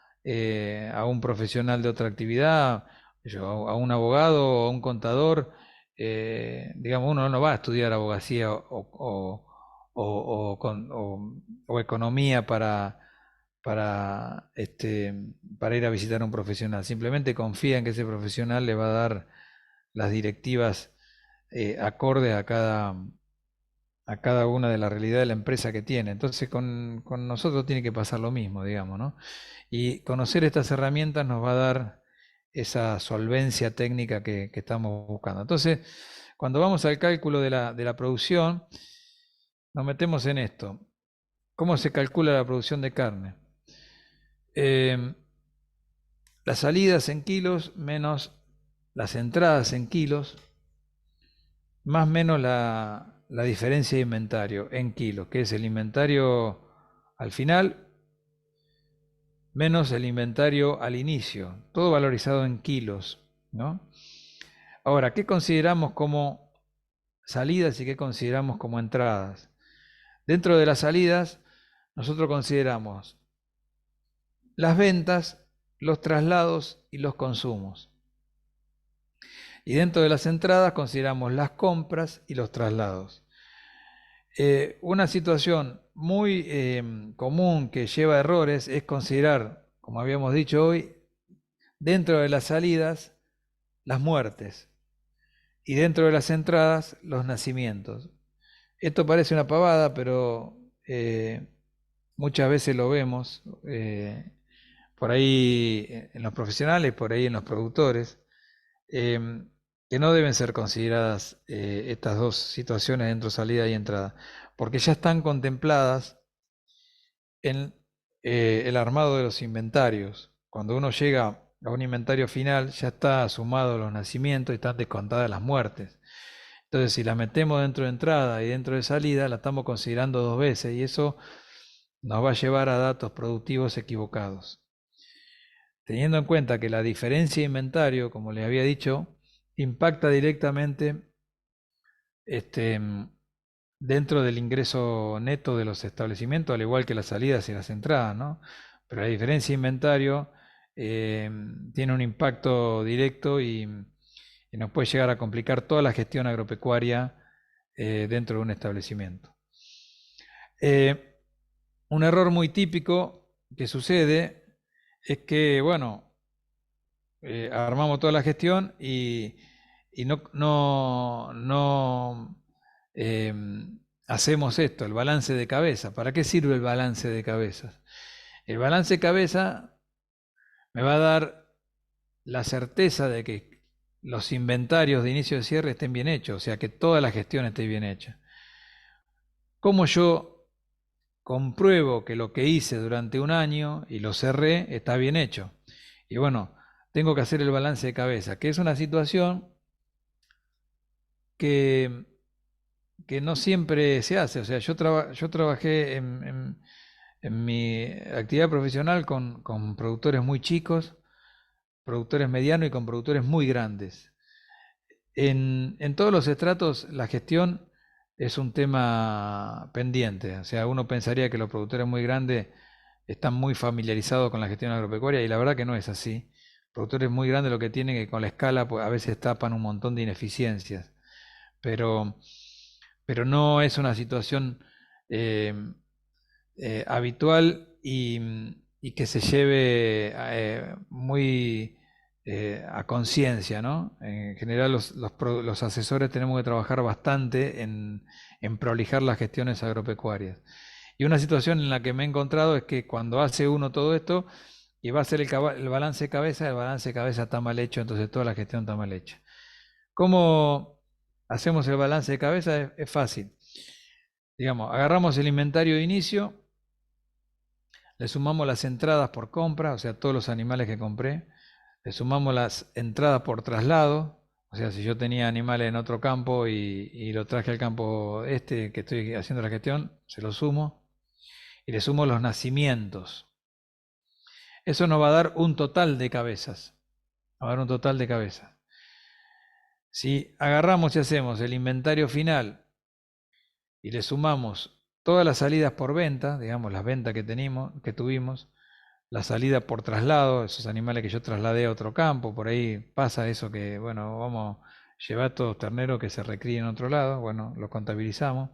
a un profesional de otra actividad, a un abogado o a un contador, digamos, uno no va a estudiar abogacía o economía para ir a visitar a un profesional. Simplemente confía en que ese profesional le va a dar las directivas acordes a cada una de la realidad de la empresa que tiene. Entonces con nosotros tiene que pasar lo mismo, digamos, ¿no? Y conocer estas herramientas nos va a dar esa solvencia técnica que estamos buscando. Entonces, cuando vamos al cálculo de la producción, nos metemos en esto. ¿Cómo se calcula la producción de carne? Las salidas en kilos menos las entradas en kilos, más o menos la diferencia de inventario en kilos, que es el inventario al final, menos el inventario al inicio, todo valorizado en kilos, ¿no? Ahora, ¿qué consideramos como salidas y qué consideramos como entradas? Dentro de las salidas, nosotros consideramos las ventas, los traslados y los consumos. Y dentro de las entradas consideramos las compras y los traslados. Una situación muy común que lleva a errores es considerar, como habíamos dicho hoy, dentro de las salidas, las muertes y dentro de las entradas, los nacimientos. Esto parece una pavada, pero muchas veces lo vemos por ahí en los profesionales, por ahí en los productores, que no deben ser consideradas estas dos situaciones dentro de salida y entrada, porque ya están contempladas en el armado de los inventarios. Cuando uno llega a un inventario final, ya está sumado los nacimientos y están descontadas las muertes. Entonces, si las metemos dentro de entrada y dentro de salida, la estamos considerando dos veces y eso nos va a llevar a datos productivos equivocados. Teniendo en cuenta que la diferencia de inventario, como les había dicho, impacta directamente dentro del ingreso neto de los establecimientos, al igual que las salidas y las entradas, ¿no? Pero la diferencia de inventario tiene un impacto directo y nos puede llegar a complicar toda la gestión agropecuaria dentro de un establecimiento. Un error muy típico que sucede es que, bueno, armamos toda la gestión y no hacemos esto, el balance de cabeza. ¿Para qué sirve el balance de cabezas? El balance de cabeza me va a dar la certeza de que los inventarios de inicio de cierre estén bien hechos, o sea, que toda la gestión esté bien hecha. ¿Cómo yo compruebo que lo que hice durante un año y lo cerré está bien hecho? Y bueno, tengo que hacer el balance de cabeza, que es una situación que no siempre se hace. O sea, yo trabajé en mi actividad profesional con productores muy chicos, productores medianos y con productores muy grandes. En todos los estratos la gestión es un tema pendiente. O sea, uno pensaría que los productores muy grandes están muy familiarizados con la gestión agropecuaria y la verdad que no es así. Productores muy grandes lo que tienen es que con la escala pues, a veces tapan un montón de ineficiencias. Pero no es una situación habitual y que se lleve muy a conciencia, ¿no? En general los asesores tenemos que trabajar bastante en prolijar las gestiones agropecuarias. Y una situación en la que me he encontrado es que cuando hace uno todo esto y va a hacer el balance de cabeza, el balance de cabeza está mal hecho, entonces toda la gestión está mal hecha. ¿Cómo hacemos el balance de cabeza? Es fácil. Digamos, agarramos el inventario de inicio, le sumamos las entradas por compra, o sea, todos los animales que compré, le sumamos las entradas por traslado, o sea, si yo tenía animales en otro campo y lo traje al campo que estoy haciendo la gestión, se lo sumo, y le sumo los nacimientos. Eso nos va a dar un total de cabezas. Va a dar un total de cabezas. Si agarramos y hacemos el inventario final y le sumamos todas las salidas por venta, digamos las ventas que tuvimos, la salida por traslado, esos animales que yo trasladé a otro campo, por ahí pasa eso que, bueno, vamos a llevar todos terneros que se recríen en otro lado, bueno, lo contabilizamos.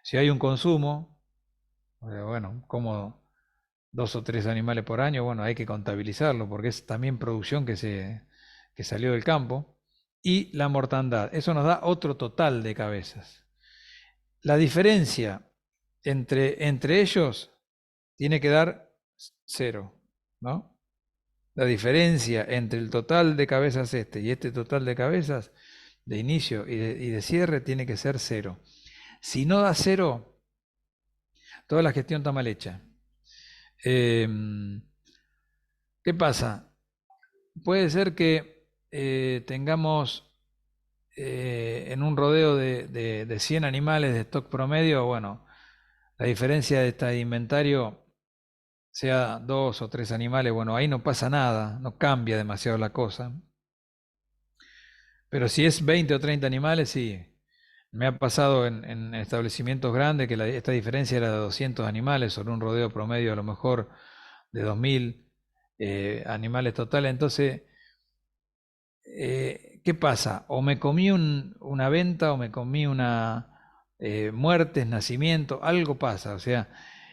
Si hay un consumo, bueno, como 2 o 3 animales por año, bueno, hay que contabilizarlo porque es también producción que salió del campo. Y la mortandad, eso nos da otro total de cabezas. La diferencia entre ellos tiene que dar 0, ¿no? La diferencia entre el total de cabezas y este total de cabezas de inicio y de cierre tiene que ser 0. Si no da 0, toda la gestión está mal hecha. ¿Qué pasa? Puede ser que tengamos en un rodeo de 100 animales de stock promedio, bueno, la diferencia de este inventario sea 2 o 3 animales, bueno, ahí no pasa nada, no cambia demasiado la cosa. Pero si es 20 o 30 animales, sí. Me ha pasado en establecimientos grandes que esta diferencia era de 200 animales sobre un rodeo promedio a lo mejor de 2000 animales totales. Entonces, ¿qué pasa? O me comí una venta o me comí una muerte, nacimiento, algo pasa. O sea,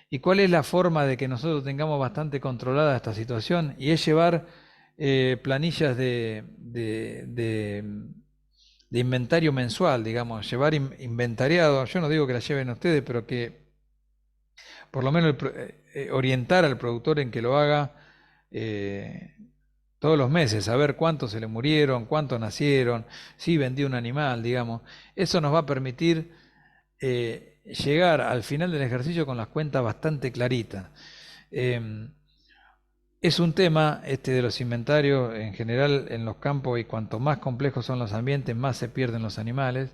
¿y cuál es la forma de que nosotros tengamos bastante controlada esta situación? Y es llevar planillas de inventario mensual, digamos, llevar inventariado. Yo no digo que la lleven ustedes, pero que por lo menos orientar al productor en que lo haga todos los meses, saber cuántos se le murieron, cuántos nacieron, si vendió un animal, digamos. Eso nos va a permitir llegar al final del ejercicio con las cuentas bastante claritas. Es un tema este de los inventarios en general en los campos, y cuanto más complejos son los ambientes, más se pierden los animales.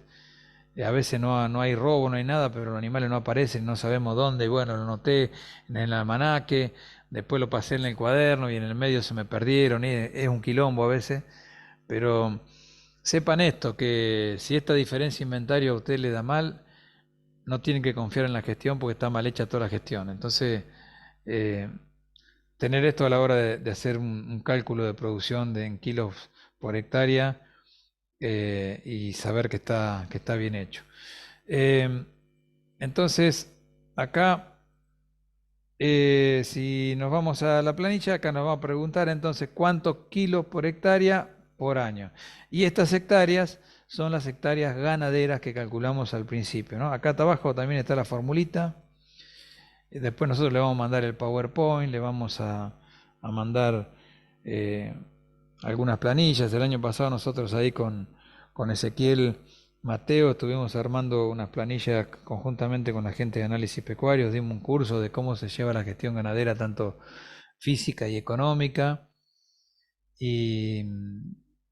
A veces no hay robo, no hay nada, pero los animales no aparecen, no sabemos dónde, y bueno, lo noté en el almanaque, después lo pasé en el cuaderno y en el medio se me perdieron, y es un quilombo a veces, pero sepan esto, que si esta diferencia de inventario a usted le da mal, no tienen que confiar en la gestión porque está mal hecha toda la gestión. Entonces, tener esto a la hora de hacer un cálculo de producción en kilos por hectárea, y saber que está bien hecho. Entonces, acá, si nos vamos a la planilla, acá nos va a preguntar entonces cuántos kilos por hectárea por año. Y estas hectáreas son las hectáreas ganaderas que calculamos al principio, ¿no? Acá abajo también está la formulita. Después nosotros le vamos a mandar el PowerPoint, le vamos a mandar algunas planillas. El año pasado nosotros ahí con Ezequiel Mateo estuvimos armando unas planillas conjuntamente con la gente de análisis pecuarios, dimos un curso de cómo se lleva la gestión ganadera, tanto física y económica. Y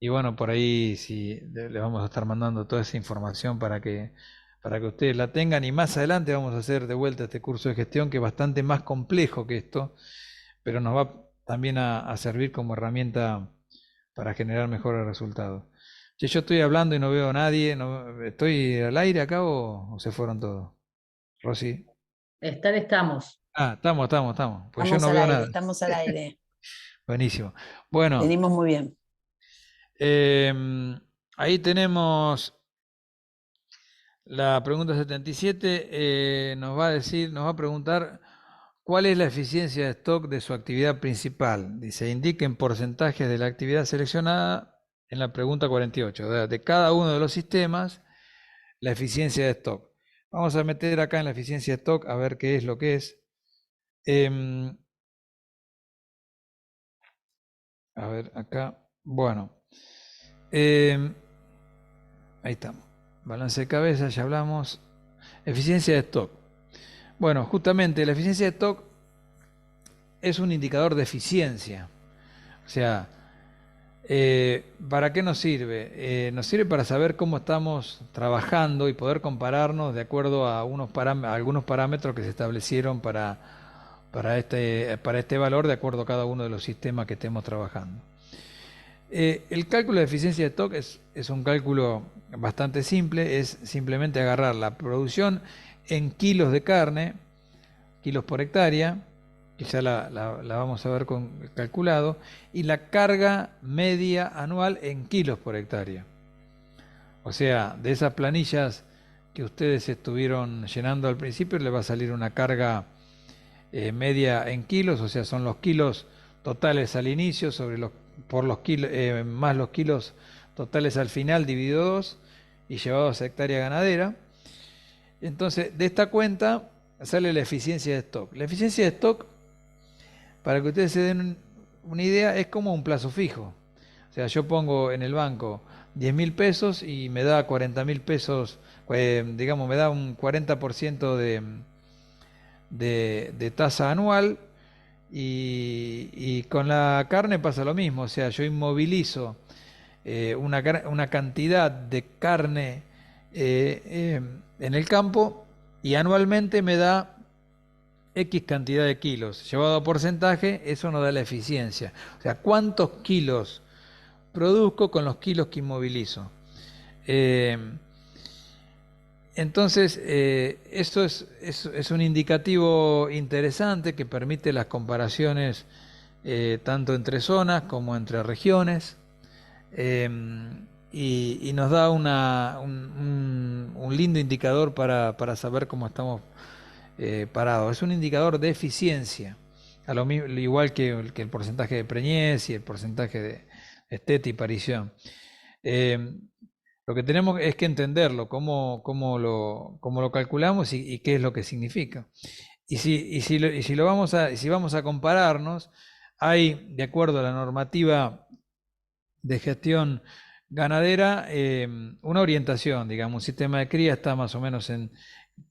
bueno, por ahí sí, les vamos a estar mandando toda esa información para que ustedes la tengan, y más adelante vamos a hacer de vuelta este curso de gestión que es bastante más complejo que esto, pero nos va también a servir como herramienta para generar mejores resultados. Che, yo estoy hablando y no veo a nadie, ¿estoy al aire acá o se fueron todos? Rosy. Estamos. Estamos. Pues yo no veo nada. Estamos al aire. Buenísimo. Bueno. Venimos muy bien. Ahí tenemos la pregunta 77, nos va a preguntar cuál es la eficiencia de stock de su actividad principal. Dice, indiquen porcentajes de la actividad seleccionada en la pregunta 48, de cada uno de los sistemas, la eficiencia de stock. Vamos a meter acá en la eficiencia de stock a ver qué es lo que es. A ver, acá, bueno. Ahí estamos. Balance de cabeza, ya hablamos. Eficiencia de stock. Bueno, justamente la eficiencia de stock es un indicador de eficiencia. O sea, ¿para qué nos sirve? Nos sirve para saber cómo estamos trabajando y poder compararnos de acuerdo a algunos parámetros que se establecieron para este valor, de acuerdo a cada uno de los sistemas que estemos trabajando. El cálculo de eficiencia de stock es un cálculo bastante simple, es simplemente agarrar la producción en kilos de carne, kilos por hectárea, que ya la vamos a ver calculado, y la carga media anual en kilos por hectárea. O sea, de esas planillas que ustedes estuvieron llenando al principio, le va a salir una carga media en kilos, o sea, son los kilos totales al inicio por los kilos, más los kilos totales al final dividido 2 y llevados a hectárea ganadera. Entonces, de esta cuenta sale la eficiencia de stock. La eficiencia de stock, para que ustedes se den una idea, es como un plazo fijo. O sea, yo pongo en el banco 10.000 pesos y me da 40.000 pesos, digamos, me da un 40% de tasa anual. Y con la carne pasa lo mismo, o sea, yo inmovilizo una cantidad de carne en el campo y anualmente me da X cantidad de kilos. Llevado a porcentaje, eso nos da la eficiencia. O sea, ¿cuántos kilos produzco con los kilos que inmovilizo? Entonces, eso es un indicativo interesante que permite las comparaciones tanto entre zonas como entre regiones, y nos da un lindo indicador para saber cómo estamos parados. Es un indicador de eficiencia, igual que el porcentaje de preñez y el porcentaje de esteta y parición. Lo que tenemos es que entenderlo, cómo lo calculamos y qué es lo que significa. Si vamos a compararnos, hay, de acuerdo a la normativa de gestión ganadera, una orientación, digamos, un sistema de cría está más o menos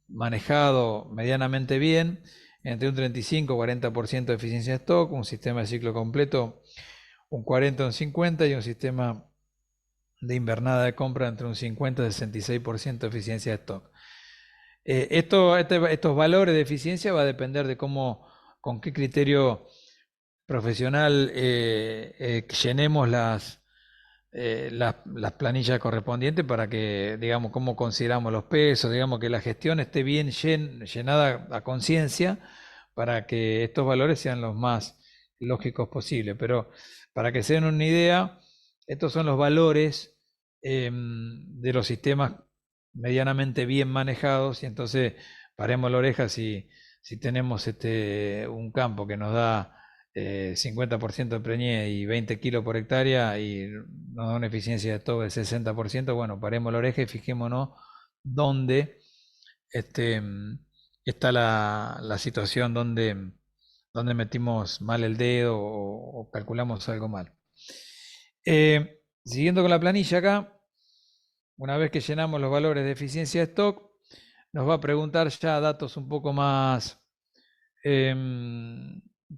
manejado medianamente bien, entre un 35 y 40% de eficiencia de stock, un sistema de ciclo completo un 40 o un 50 y un sistema de invernada de compra entre un 50 y 66% de eficiencia de stock. Estos valores de eficiencia va a depender de con qué criterio profesional llenemos las planillas correspondientes para que, digamos, cómo consideramos los pesos, digamos, que la gestión esté bien llenada a conciencia para que estos valores sean los más lógicos posibles. Pero para que se den una idea, estos son los valores de los sistemas medianamente bien manejados, y entonces paremos la oreja si tenemos un campo que nos da 50% de preñez y 20 kilos por hectárea y nos da una eficiencia de stock del 60%, bueno, paremos la oreja y fijémonos dónde está la situación, donde metimos mal el dedo o calculamos algo mal. Siguiendo con la planilla acá, una vez que llenamos los valores de eficiencia de stock, nos va a preguntar ya datos un poco más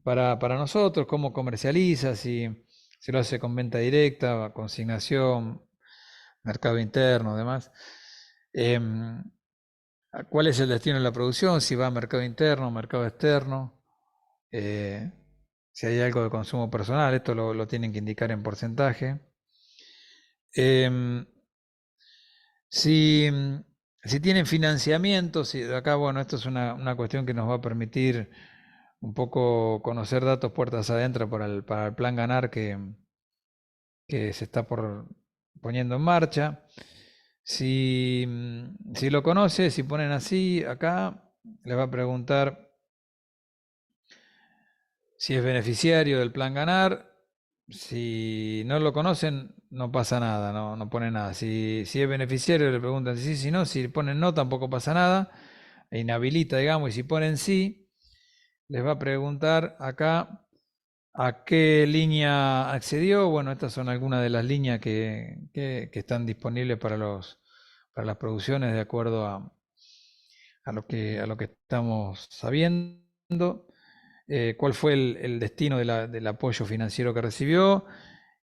para nosotros, cómo comercializa, si lo hace con venta directa, consignación, mercado interno, demás. ¿Cuál es el destino de la producción? Si va a mercado interno, mercado externo. Si hay algo de consumo personal, esto lo tienen que indicar en porcentaje. Si tienen financiamiento, acá, bueno, esto es una cuestión que nos va a permitir un poco conocer datos puertas adentro para el plan Ganar que se está poniendo en marcha. Si lo conoce, si ponen así, acá les va a preguntar si es beneficiario del plan Ganar. Si no lo conocen, no pasa nada, no pone nada. Si es beneficiario, le preguntan sí, si no. Si ponen no, tampoco pasa nada. Inhabilita, digamos. Y si ponen sí, les va a preguntar acá a qué línea accedió. Bueno, estas son algunas de las líneas que están disponibles para las producciones de acuerdo a lo que estamos sabiendo. Cuál fue el destino del apoyo financiero que recibió.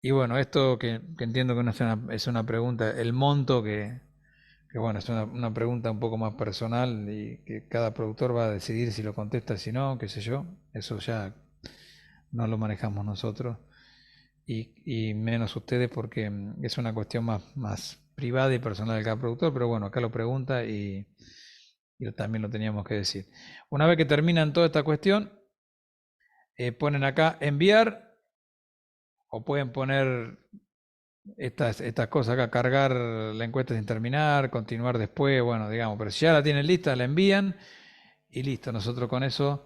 Y bueno, esto que entiendo que no es una pregunta, el monto que bueno, es una pregunta un poco más personal y que cada productor va a decidir si lo contesta, si no, qué sé yo. Eso ya no lo manejamos nosotros y menos ustedes, porque es una cuestión más privada y personal de cada productor, pero bueno, acá lo pregunta y también lo teníamos que decir. Una vez que terminan toda esta cuestión, ponen acá enviar, o pueden poner estas cosas acá, cargar la encuesta sin terminar, continuar después, bueno, digamos, pero si ya la tienen lista, la envían y listo. Nosotros con eso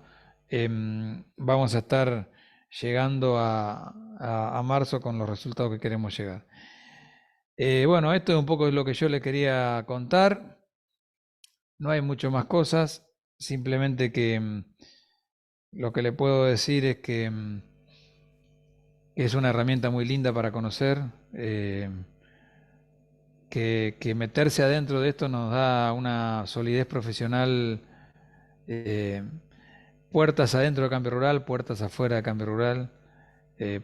vamos a estar llegando a marzo con los resultados que queremos llegar. Bueno, esto es un poco lo que yo les quería contar. No hay mucho más cosas, simplemente que lo que le puedo decir es que es una herramienta muy linda para conocer, que meterse adentro de esto nos da una solidez profesional, puertas adentro de Cambio Rural, puertas afuera de Cambio Rural,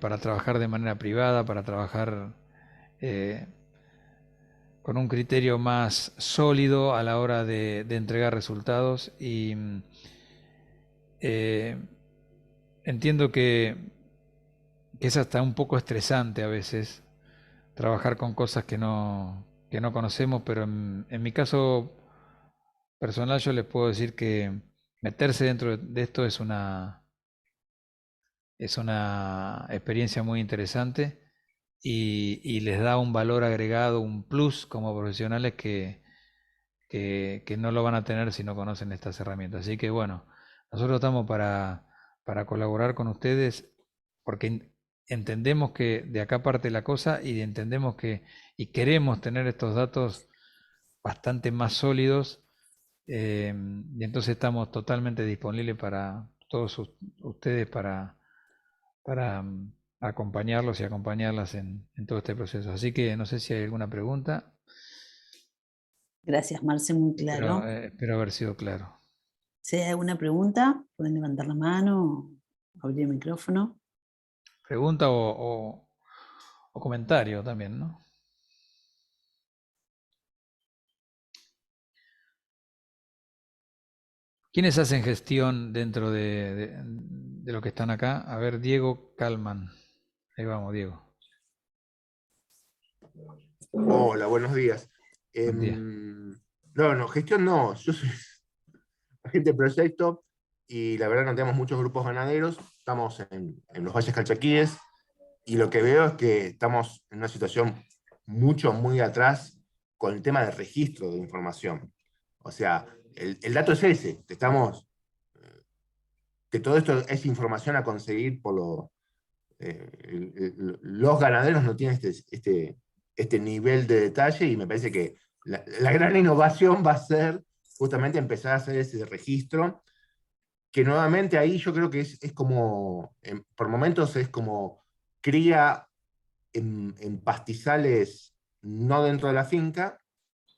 para trabajar de manera privada, para trabajar con un criterio más sólido a la hora de entregar resultados. Y eh, entiendo que es hasta un poco estresante a veces trabajar con cosas que no conocemos, pero en mi caso personal yo les puedo decir que meterse dentro de esto es una experiencia muy interesante y les da un valor agregado, un plus como profesionales que no lo van a tener si no conocen estas herramientas. Así que bueno, nosotros estamos para colaborar con ustedes porque entendemos que de acá parte la cosa y entendemos que y queremos tener estos datos bastante más sólidos, y entonces estamos totalmente disponibles para todos ustedes para acompañarlos y acompañarlas en todo este proceso. Así que no sé si hay alguna pregunta, Gracias, Marce, muy pero claro. espero haber sido claro. Si hay alguna pregunta, pueden levantar la mano o abrir el micrófono. Pregunta o comentario también, ¿no? ¿Quiénes hacen gestión dentro de lo que están acá? A ver, Diego Calman. Ahí vamos, Diego. Hola, buenos días. Buen día. No, gestión no. Yo soy agente de proyecto y la verdad no tenemos muchos grupos ganaderos. Estamos en los valles calchaquíes y lo que veo es que estamos en una situación muy atrás con el tema del registro de información. O sea, el dato es ese, que todo esto es información a conseguir por los ganaderos no tienen este nivel de detalle y me parece que la gran innovación va a ser justamente empezar a hacer ese registro, que nuevamente ahí yo creo que es como, por momentos es como cría en pastizales no dentro de la finca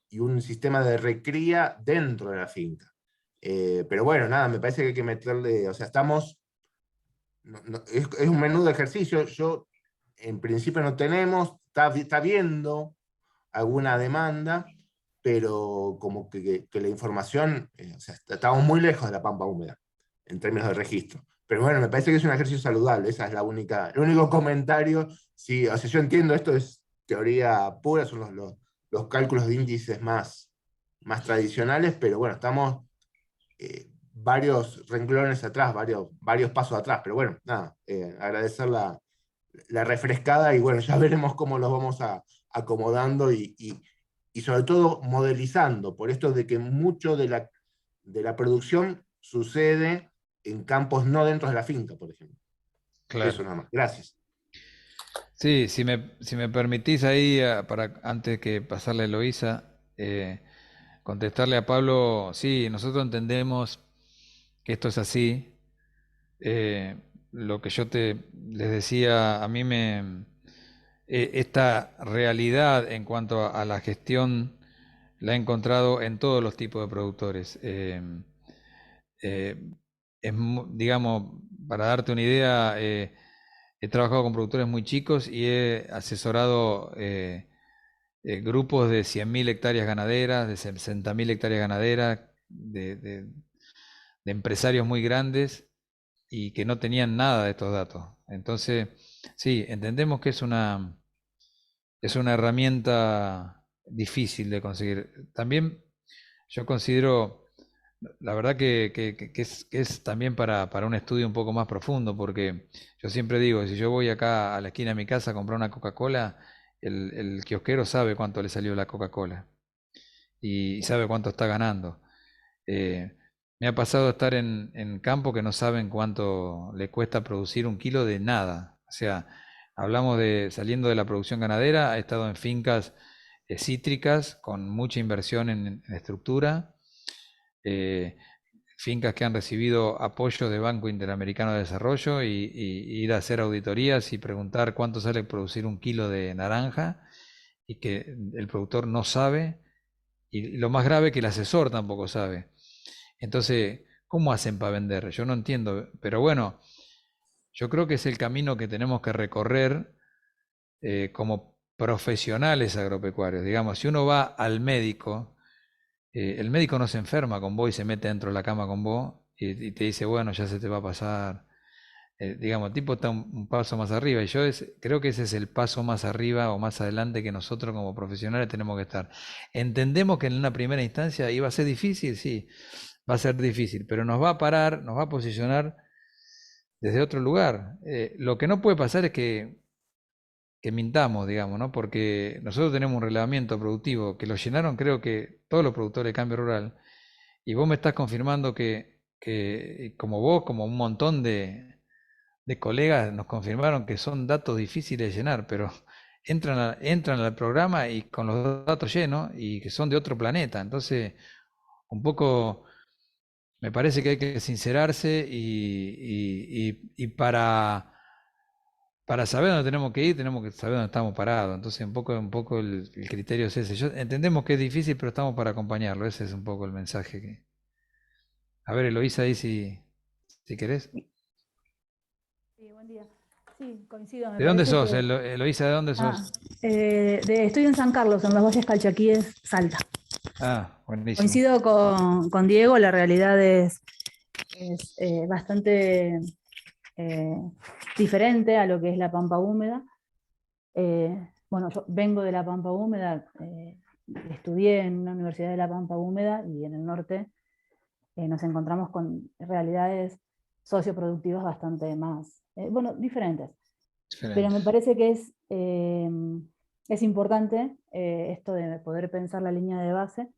y un sistema de recría dentro de la finca. Pero bueno, nada, me parece que hay que meterle, o sea, es un menú de ejercicio. Yo, en principio, no tenemos, está viendo alguna demanda, pero como que la información, o sea, estamos muy lejos de la pampa húmeda en términos de registro. Pero bueno, me parece que es un ejercicio saludable, esa es el único comentario. Sí, o sea, yo entiendo, esto es teoría pura, son los cálculos de índices más tradicionales, pero bueno, estamos varios renglones atrás, varios pasos atrás, pero bueno, nada, agradecer la refrescada y bueno, ya veremos cómo los vamos acomodando y sobre todo modelizando, por esto de que mucho de la producción sucede en campos no dentro de la finca, por ejemplo. Claro. Eso nada más. Gracias. Sí, si me permitís ahí, para antes que pasarle a Eloísa, contestarle a Pablo, sí, nosotros entendemos que esto es así. Lo que yo les decía, a mí esta realidad en cuanto a la gestión la he encontrado en todos los tipos de productores. Eh, digamos, para darte una idea, he trabajado con productores muy chicos y he asesorado grupos de 100.000 hectáreas ganaderas, de 60.000 hectáreas ganaderas, de empresarios muy grandes y que no tenían nada de estos datos. Entonces, sí, entendemos que es una herramienta difícil de conseguir. También yo considero, la verdad que es también para un estudio un poco más profundo, porque yo siempre digo, si yo voy acá a la esquina de mi casa a comprar una Coca-Cola, el kiosquero sabe cuánto le salió la Coca-Cola y sabe cuánto está ganando. Me ha pasado estar en campo que no saben cuánto le cuesta producir un kilo de nada. O sea, hablamos de saliendo de la producción ganadera, he estado en fincas cítricas con mucha inversión en estructura, fincas que han recibido apoyo de Banco Interamericano de Desarrollo y ir a hacer auditorías y preguntar cuánto sale producir un kilo de naranja y que el productor no sabe y lo más grave que el asesor tampoco sabe. Entonces, ¿cómo hacen para vender? Yo no entiendo, pero bueno, yo creo que es el camino que tenemos que recorrer como profesionales agropecuarios. Digamos, si uno va al médico, el médico no se enferma con vos y se mete dentro de la cama con vos y te dice, bueno, ya se te va a pasar. Digamos, el tipo está un paso más arriba y creo que ese es el paso más arriba o más adelante que nosotros como profesionales tenemos que estar. Entendemos que en una primera instancia iba a ser difícil, sí, va a ser difícil, pero nos va a parar, nos va a posicionar desde otro lugar. Lo que no puede pasar es que mintamos, digamos, ¿no? Porque nosotros tenemos un relevamiento productivo que lo llenaron, creo que todos los productores de cambio rural, y vos me estás confirmando que como vos, como un montón de colegas nos confirmaron que son datos difíciles de llenar, pero entran al programa y con los datos llenos y que son de otro planeta. Entonces, un poco me parece que hay que sincerarse y para saber dónde tenemos que ir, tenemos que saber dónde estamos parados. Entonces, un poco el criterio es ese. Entendemos que es difícil, pero estamos para acompañarlo. Ese es un poco el mensaje que... A ver, Eloísa, ahí si querés. Sí, buen día. Sí, coincido. ¿De dónde sos, Eloísa? ¿De dónde sos? Estoy en San Carlos, en los Valles Calchaquíes, Salta. Ah, buenísimo. Coincido con Diego, la realidad es bastante diferente a lo que es la pampa húmeda. Bueno, yo vengo de la pampa húmeda, estudié en una universidad de la pampa húmeda y en el norte nos encontramos con realidades socioproductivas bastante más, diferentes. Pero me parece que es importante esto de poder pensar la línea de base,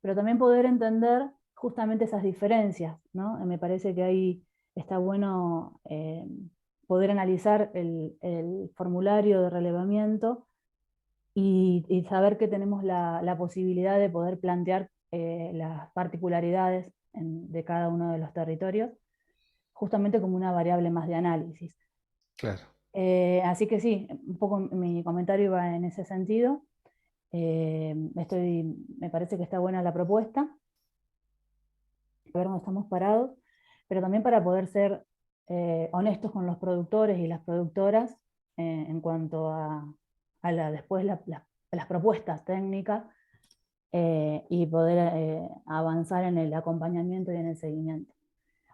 pero también poder entender justamente esas diferencias, ¿no? Me parece que ahí está bueno poder analizar el formulario de relevamiento y saber que tenemos la posibilidad de poder plantear las particularidades de cada uno de los territorios, justamente como una variable más de análisis. Claro. Así que sí, un poco mi comentario va en ese sentido. Me parece que está buena la propuesta, a ver dónde estamos parados, pero también para poder ser honestos con los productores y las productoras en cuanto a después las propuestas técnicas y poder avanzar en el acompañamiento y en el seguimiento.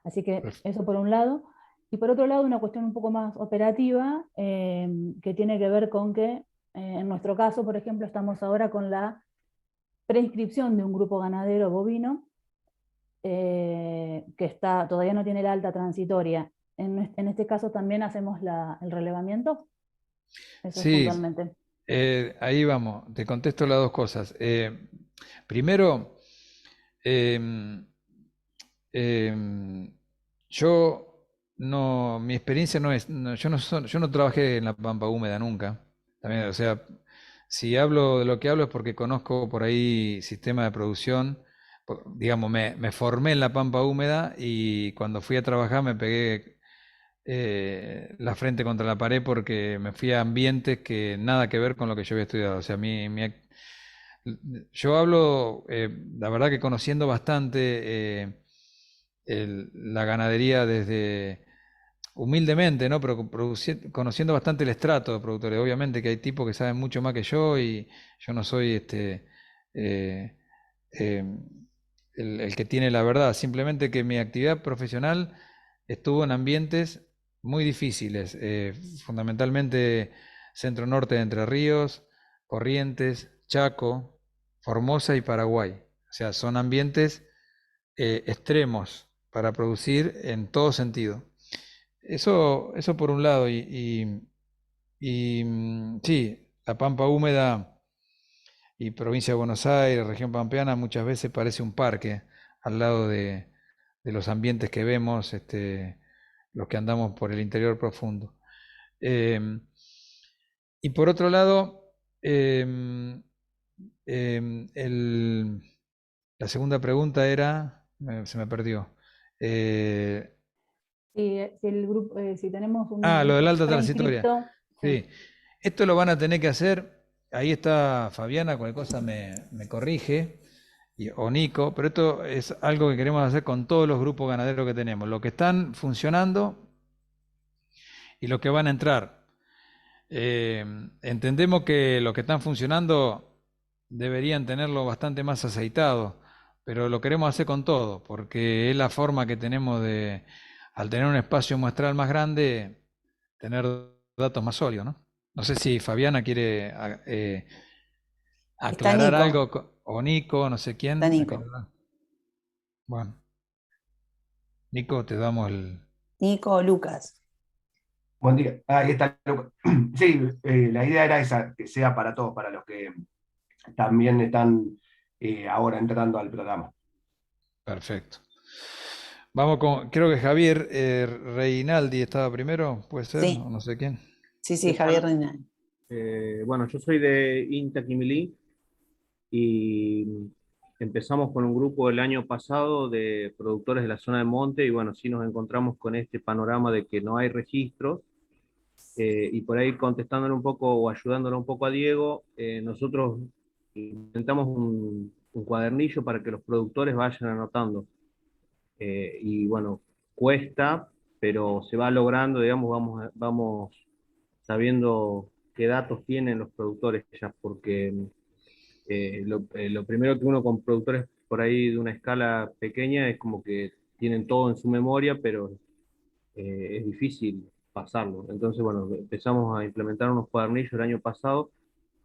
Así que eso por un lado. Y por otro lado, una cuestión un poco más operativa, que tiene que ver con que, en nuestro caso, por ejemplo, estamos ahora con la preinscripción de un grupo ganadero bovino, que todavía no tiene la alta transitoria. En este caso también hacemos el relevamiento. Eso Sí, es puntualmente. ahí vamos, te contesto las dos cosas. Primero, mi experiencia no es, yo no trabajé en la pampa húmeda nunca. También, o sea, si hablo de lo que hablo es porque conozco por ahí sistema de producción. Digamos, me formé en la pampa húmeda y cuando fui a trabajar me pegué la frente contra la pared porque me fui a ambientes que nada que ver con lo que yo había estudiado. O sea, yo hablo, la verdad que conociendo bastante la ganadería desde humildemente, ¿no? Pero conociendo bastante el estrato de productores. Obviamente que hay tipos que saben mucho más que yo y yo no soy eh, el que tiene la verdad. Simplemente que mi actividad profesional estuvo en ambientes muy difíciles, fundamentalmente centro norte de Entre Ríos, Corrientes, Chaco, Formosa y Paraguay. O sea, son ambientes extremos para producir en todo sentido. Eso por un lado. Sí, la pampa húmeda y provincia de Buenos Aires, región pampeana, muchas veces parece un parque al lado de los ambientes que vemos, los que andamos por el interior profundo. Y por otro lado, la segunda pregunta era, se me perdió. Si tenemos un Lo del grupo alta transitoria. preinscripto, Sí. Esto lo van a tener que hacer. Ahí está Fabiana, cualquier cosa me corrige, o Nico, pero esto es algo que queremos hacer con todos los grupos ganaderos que tenemos, los que están funcionando y los que van a entrar. Entendemos que los que están funcionando deberían tenerlo bastante más aceitado, pero lo queremos hacer con todo, porque es la forma que tenemos de, al tener un espacio muestral más grande, tener datos más sólidos, ¿no? No sé si Fabiana quiere Está aclarar Nico, algo, o Nico, no sé quién. está Nico. Bueno, Nico, te damos el... Nico o Lucas. Buen día. Ahí está Luca. Sí, la idea era esa, que sea para todos, para los que también están ahora entrando al programa. Perfecto. Vamos con, creo que Javier Reinaldi estaba primero, puede ser, Sí. o no sé quién. Sí, Javier Reynal. Bueno, yo soy de INTA Quimilí y empezamos con un grupo el año pasado de productores de la zona de monte y bueno, sí nos encontramos con este panorama de que no hay registros y por ahí contestándole un poco o ayudándole un poco a Diego, nosotros intentamos un cuadernillo para que los productores vayan anotando y bueno, cuesta, pero se va logrando, digamos, vamos sabiendo qué datos tienen los productores ya, porque lo primero que uno con productores por ahí de una escala pequeña es como que tienen todo en su memoria, pero es difícil pasarlo. Entonces, bueno, empezamos a implementar unos cuadernillos el año pasado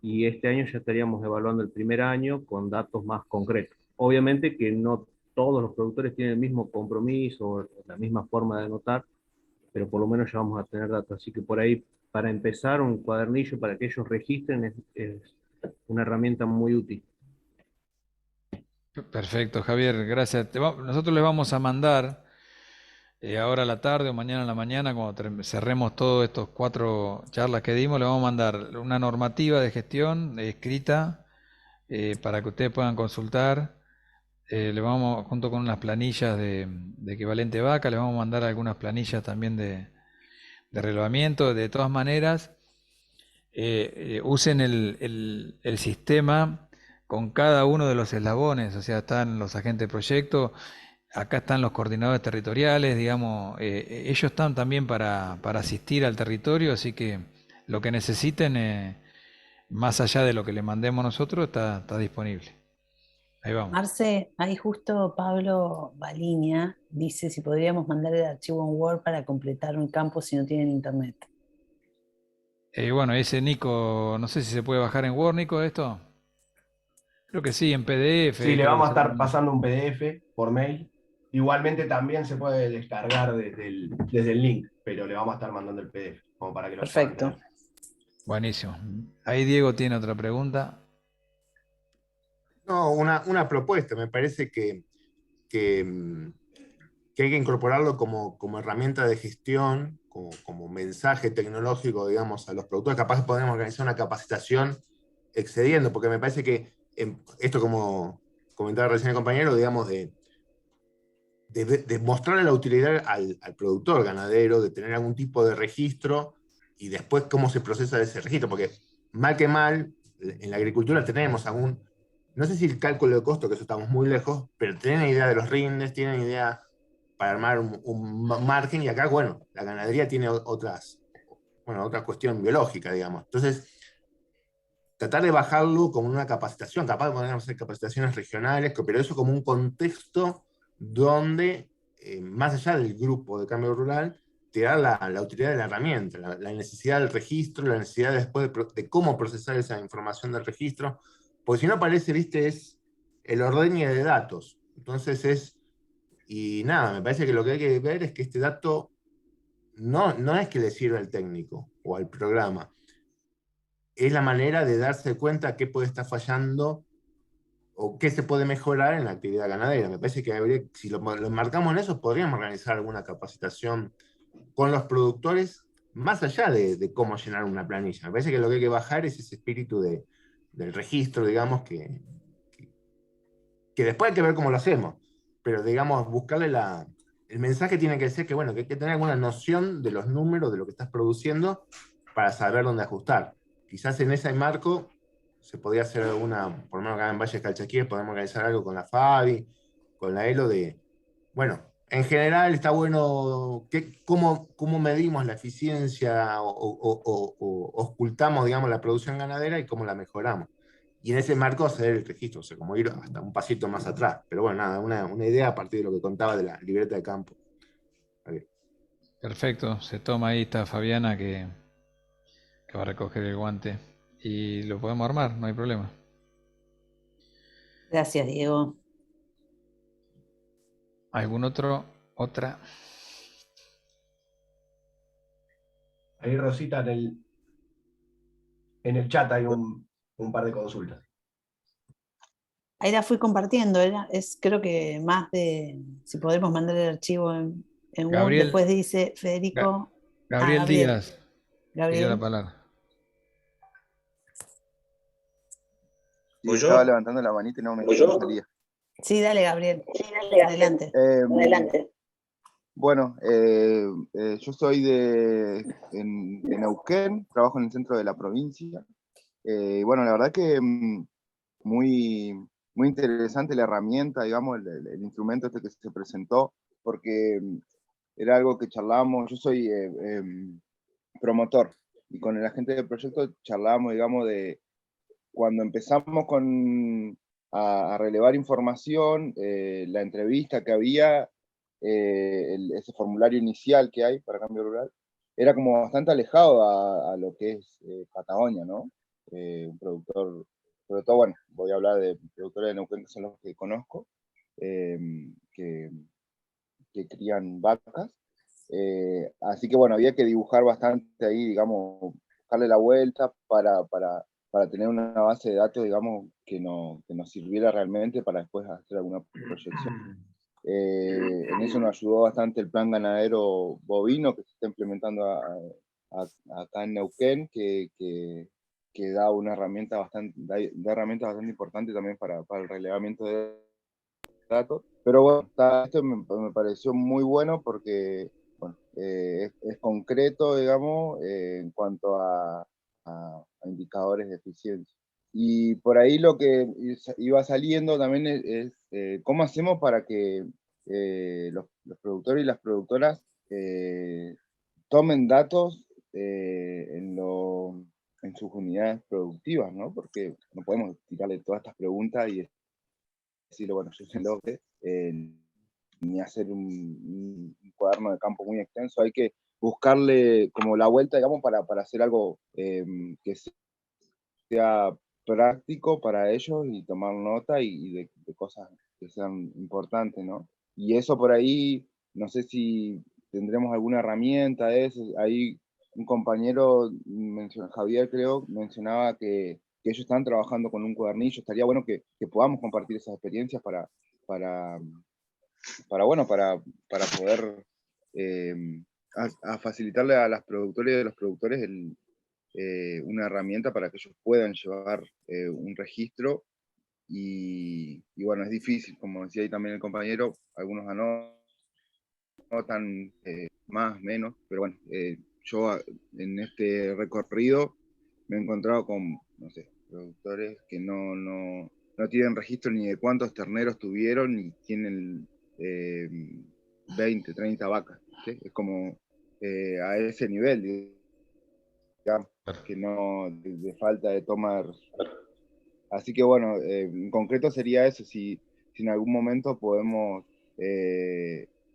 y este año ya estaríamos evaluando el primer año con datos más concretos. Obviamente que no todos los productores tienen el mismo compromiso o la misma forma de anotar, pero por lo menos ya vamos a tener datos. Así que por ahí, para empezar, un cuadernillo para que ellos registren es una herramienta muy útil. Perfecto, Javier, gracias. Nosotros les vamos a mandar ahora a la tarde o mañana a la mañana, cuando cerremos todos estos 4 charlas que dimos, les vamos a mandar una normativa de gestión escrita para que ustedes puedan consultar. Le vamos, junto con unas planillas de equivalente vaca, les vamos a mandar algunas planillas también de relevamiento. De todas maneras, usen el sistema con cada uno de los eslabones, o sea, están los agentes de proyecto, acá están los coordinadores territoriales, digamos, ellos están también para asistir al territorio, así que lo que necesiten, más allá de lo que le mandemos nosotros, está disponible. Ahí vamos. Marce, ahí justo Pablo Baliña dice si podríamos mandar el archivo en Word para completar un campo si no tienen internet. Bueno, ese Nico, no sé si se puede bajar en Word, Nico, esto. Creo que sí, en PDF. Sí, le creo vamos a que estar pasando un PDF por mail. Igualmente también se puede descargar desde el link, pero le vamos a estar mandando el PDF, como para que lo puedan Perfecto. tener. Buenísimo. Ahí Diego tiene otra pregunta. No, una propuesta. Me parece que hay que incorporarlo como herramienta de gestión, como mensaje tecnológico, digamos, a los productores. Capaz que podemos organizar una capacitación excediendo, porque me parece que esto, como comentaba recién el compañero, digamos, de mostrarle la utilidad al productor ganadero, de tener algún tipo de registro y después cómo se procesa ese registro, porque mal que mal, en la agricultura tenemos no sé si el cálculo de costo, que eso estamos muy lejos, pero tienen idea de los rindes, tienen idea para armar un margen, y acá, bueno, la ganadería tiene otra cuestión biológica, digamos. Entonces, tratar de bajarlo como una capacitación, capaz de poder hacer capacitaciones regionales, pero eso como un contexto donde, más allá del grupo de cambio rural, te da la utilidad de la herramienta, la necesidad del registro, la necesidad después de cómo procesar esa información del registro, porque si no parece, viste, es el ordeñe de datos. Entonces y nada, me parece que lo que hay que ver es que este dato no es que le sirva al técnico o al programa, es la manera de darse cuenta qué puede estar fallando o qué se puede mejorar en la actividad ganadera. Me parece que si lo marcamos en eso, podríamos organizar alguna capacitación con los productores, más allá de cómo llenar una planilla. Me parece que lo que hay que bajar es ese espíritu del registro, digamos, que después hay que ver cómo lo hacemos, pero digamos, buscarle el mensaje tiene que ser que, bueno, que hay que tener alguna noción de los números, de lo que estás produciendo, para saber dónde ajustar. Quizás en ese marco se podría hacer por lo menos acá en Valles Calchaquíes, podemos organizar algo con la FABI, con la ELO, bueno, en general está bueno cómo medimos la eficiencia o ocultamos, digamos, la producción ganadera y cómo la mejoramos. y en ese marco hacer el registro, o sea, como ir hasta un pasito más atrás. Pero bueno, nada, una idea a partir de lo que contaba de la libreta de campo. Perfecto, se toma ahí, está Fabiana que va a recoger el guante y lo podemos armar, no hay problema. Gracias, Diego. ¿Algún otra? Ahí, Rosita, en el chat hay un par de consultas. Ahí la fui compartiendo, creo que más de, si podemos mandar el archivo en Word, Gabriel. después dice Federico. Gabriel Díaz. Pidió la Gabriel. palabra. Sí, estaba levantando la manita y no me salía. Sí, dale, Gabriel. Adelante. Adelante. Bueno, yo soy de Neuquén, trabajo en el centro de la provincia. Y bueno, la verdad que muy interesante la herramienta, digamos, el instrumento este que se presentó, porque era algo que charlábamos. Yo soy promotor, y con el agente del proyecto charlábamos, digamos, de cuando empezamos a relevar información, la entrevista que había, ese formulario inicial que hay para Cambio Rural, era como bastante alejado a lo que es Patagonia, ¿no? Un productor, sobre todo, bueno, voy a hablar de productores de Neuquén, que son los que conozco, que crían vacas. Así que bueno, había que dibujar bastante ahí, digamos, darle la vuelta para tener una base de datos, digamos, que nos sirviera realmente para después hacer alguna proyección. En eso nos ayudó bastante el plan ganadero bovino que se está implementando acá en Neuquén, que da una herramienta da herramientas bastante importantes también para el relevamiento de datos. Pero bueno, esto me pareció muy bueno porque bueno, es concreto, digamos, en cuanto a indicadores de eficiencia. Y por ahí lo que iba saliendo también es cómo hacemos para que los productores y las productoras tomen datos en sus unidades productivas, ¿no? Porque no podemos tirarle todas estas preguntas y decirle, bueno, yo soy loco, ni hacer un cuaderno de campo muy extenso. Hay que buscarle como la vuelta, digamos, para hacer algo que sea práctico para ellos y tomar nota y de cosas que sean importantes, ¿no? Y eso por ahí, no sé si tendremos alguna herramienta de eso. Ahí un compañero, Javier creo, mencionaba que ellos están trabajando con un cuadernillo. Estaría bueno que podamos compartir esas experiencias para poder a facilitarle a las productoras y a los productores una herramienta para que ellos puedan llevar un registro. Y bueno, es difícil, como decía ahí también el compañero, algunos anotan más, menos, pero bueno, yo en este recorrido me he encontrado con, no sé, productores que no tienen registro ni de cuántos terneros tuvieron, ni tienen 20, 30 vacas, ¿sí? Es como a ese nivel, digamos, que no, de falta de tomar. Así que bueno, en concreto sería eso, si en algún momento podemos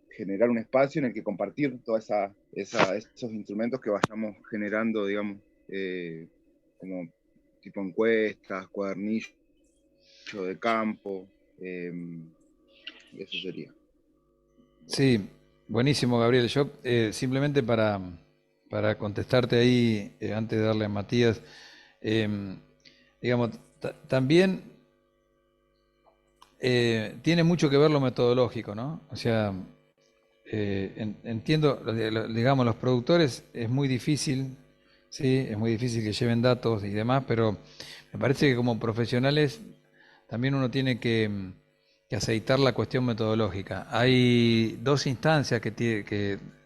generar un espacio en el que compartir todos esos instrumentos que vayamos generando, digamos, como tipo encuestas, cuadernillos de campo, eso sería. Sí, buenísimo, Gabriel. Yo simplemente para contestarte ahí, antes de darle a Matías, digamos, también tiene mucho que ver lo metodológico, ¿no? O sea, entiendo, digamos, los productores es muy difícil, ¿sí? Es muy difícil que lleven datos y demás, pero me parece que como profesionales también uno tiene que aceitar la cuestión metodológica. Hay dos instancias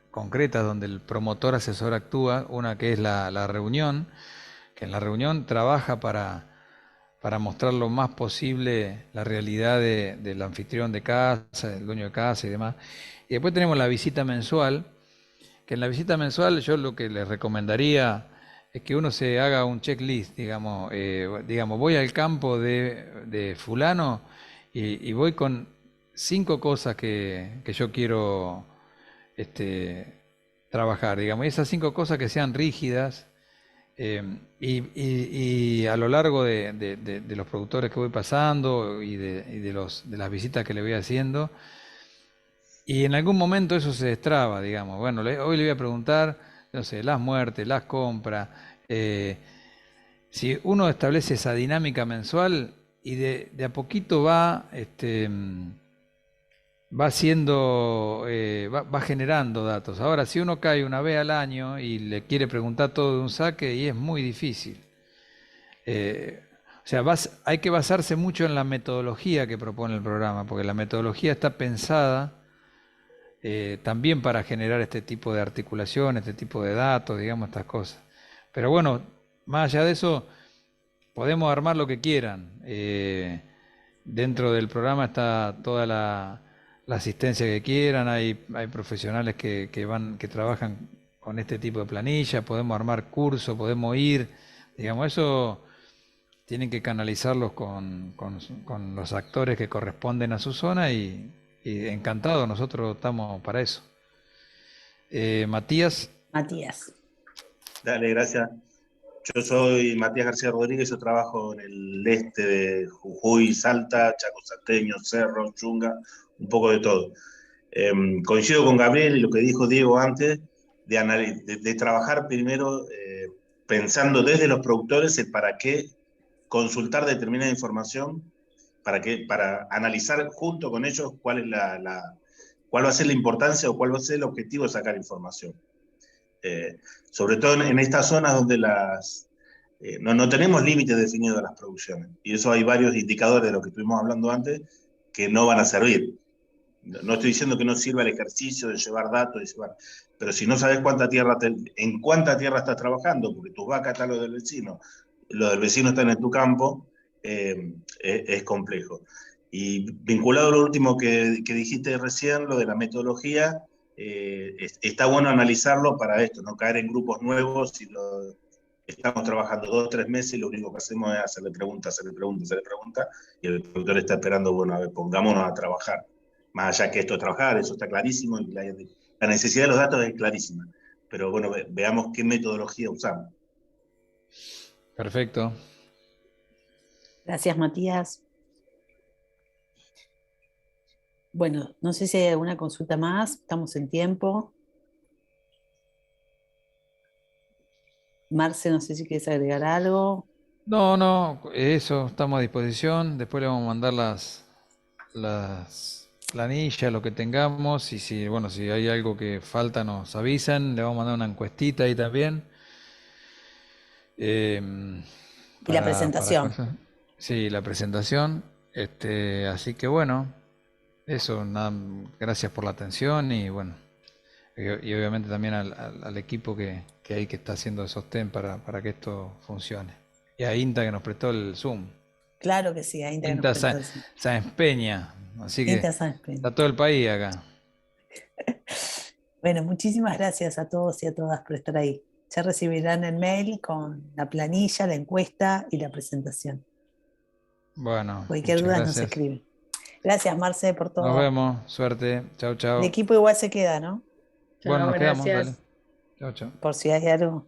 concretas donde el promotor asesor actúa, una que es la reunión, que en la reunión trabaja para mostrar lo más posible la realidad del anfitrión de casa, del dueño de casa y demás. Y después tenemos la visita mensual, que en la visita mensual yo lo que les recomendaría es que uno se haga un checklist, digamos, voy al campo de fulano y voy con 5 cosas que yo quiero trabajar, digamos, y esas 5 cosas que sean rígidas, y a lo largo de los productores que voy pasando y de las visitas que le voy haciendo, y en algún momento eso se destraba, digamos. Bueno, hoy le voy a preguntar, no sé, las muertes, las compras. Si uno establece esa dinámica mensual y de a poquito va haciendo, va generando datos. Ahora, si uno cae una vez al año y le quiere preguntar todo de un saque, y es muy difícil. O sea, hay que basarse mucho en la metodología que propone el programa, porque la metodología está pensada también para generar este tipo de articulación, este tipo de datos, digamos, estas cosas. Pero bueno, más allá de eso, podemos armar lo que quieran. Dentro del programa está toda la asistencia que quieran, hay profesionales que trabajan con este tipo de planilla, podemos armar cursos, podemos ir, digamos, eso tienen que canalizarlos con los actores que corresponden a su zona y encantado, nosotros estamos para eso. Matías. Matías. Dale, gracias. Yo soy Matías García Rodríguez, yo trabajo en el este de Jujuy, Salta, Chaco Salteño, Cerro, Chunga, un poco de todo. Coincido con Gabriel y lo que dijo Diego antes, de trabajar primero pensando desde los productores el para qué consultar determinada información, para analizar junto con ellos cuál va a ser la importancia o cuál va a ser el objetivo de sacar información. Sobre todo en estas zonas donde no tenemos límites definidos de las producciones. Y eso hay varios indicadores de lo que estuvimos hablando antes que no van a servir. No estoy diciendo que no sirva el ejercicio de llevar datos, pero si no sabes en cuánta tierra estás trabajando, porque tus vacas están los del vecino están en tu campo, es complejo. Y vinculado a lo último que dijiste recién, lo de la metodología, está bueno analizarlo para esto, no caer en grupos nuevos. Estamos trabajando 2 o 3 meses y lo único que hacemos es hacerle preguntas, y el productor está esperando, bueno, a ver, pongámonos a trabajar. Más allá que esto es trabajar, eso está clarísimo, y la necesidad de los datos es clarísima. Pero bueno, veamos qué metodología usamos. Perfecto. Gracias, Matías. Bueno, no sé si hay alguna consulta más, estamos en tiempo. Marce, no sé si quieres agregar algo. No, eso, estamos a disposición. Después le vamos a mandar las planillas, lo que tengamos, y si hay algo que falta nos avisan, le vamos a mandar una encuestita ahí también. Y la presentación. Sí, la presentación. Así que bueno, eso, nada, gracias por la atención y bueno, y obviamente también al equipo que hay que está haciendo de sostén para que esto funcione. Y a INTA que nos prestó el Zoom. Claro que sí, a INTA Sáenz Peña, así que está todo el país acá. Bueno, muchísimas gracias a todos y a todas por estar ahí. Ya recibirán el mail con la planilla, la encuesta y la presentación. Bueno, cualquier duda nos escriben. Gracias, Marce, por todo. Nos vemos, suerte. Chau, chau. El equipo igual se queda, ¿no? Bueno, nos quedamos, dale. Por si hay algo.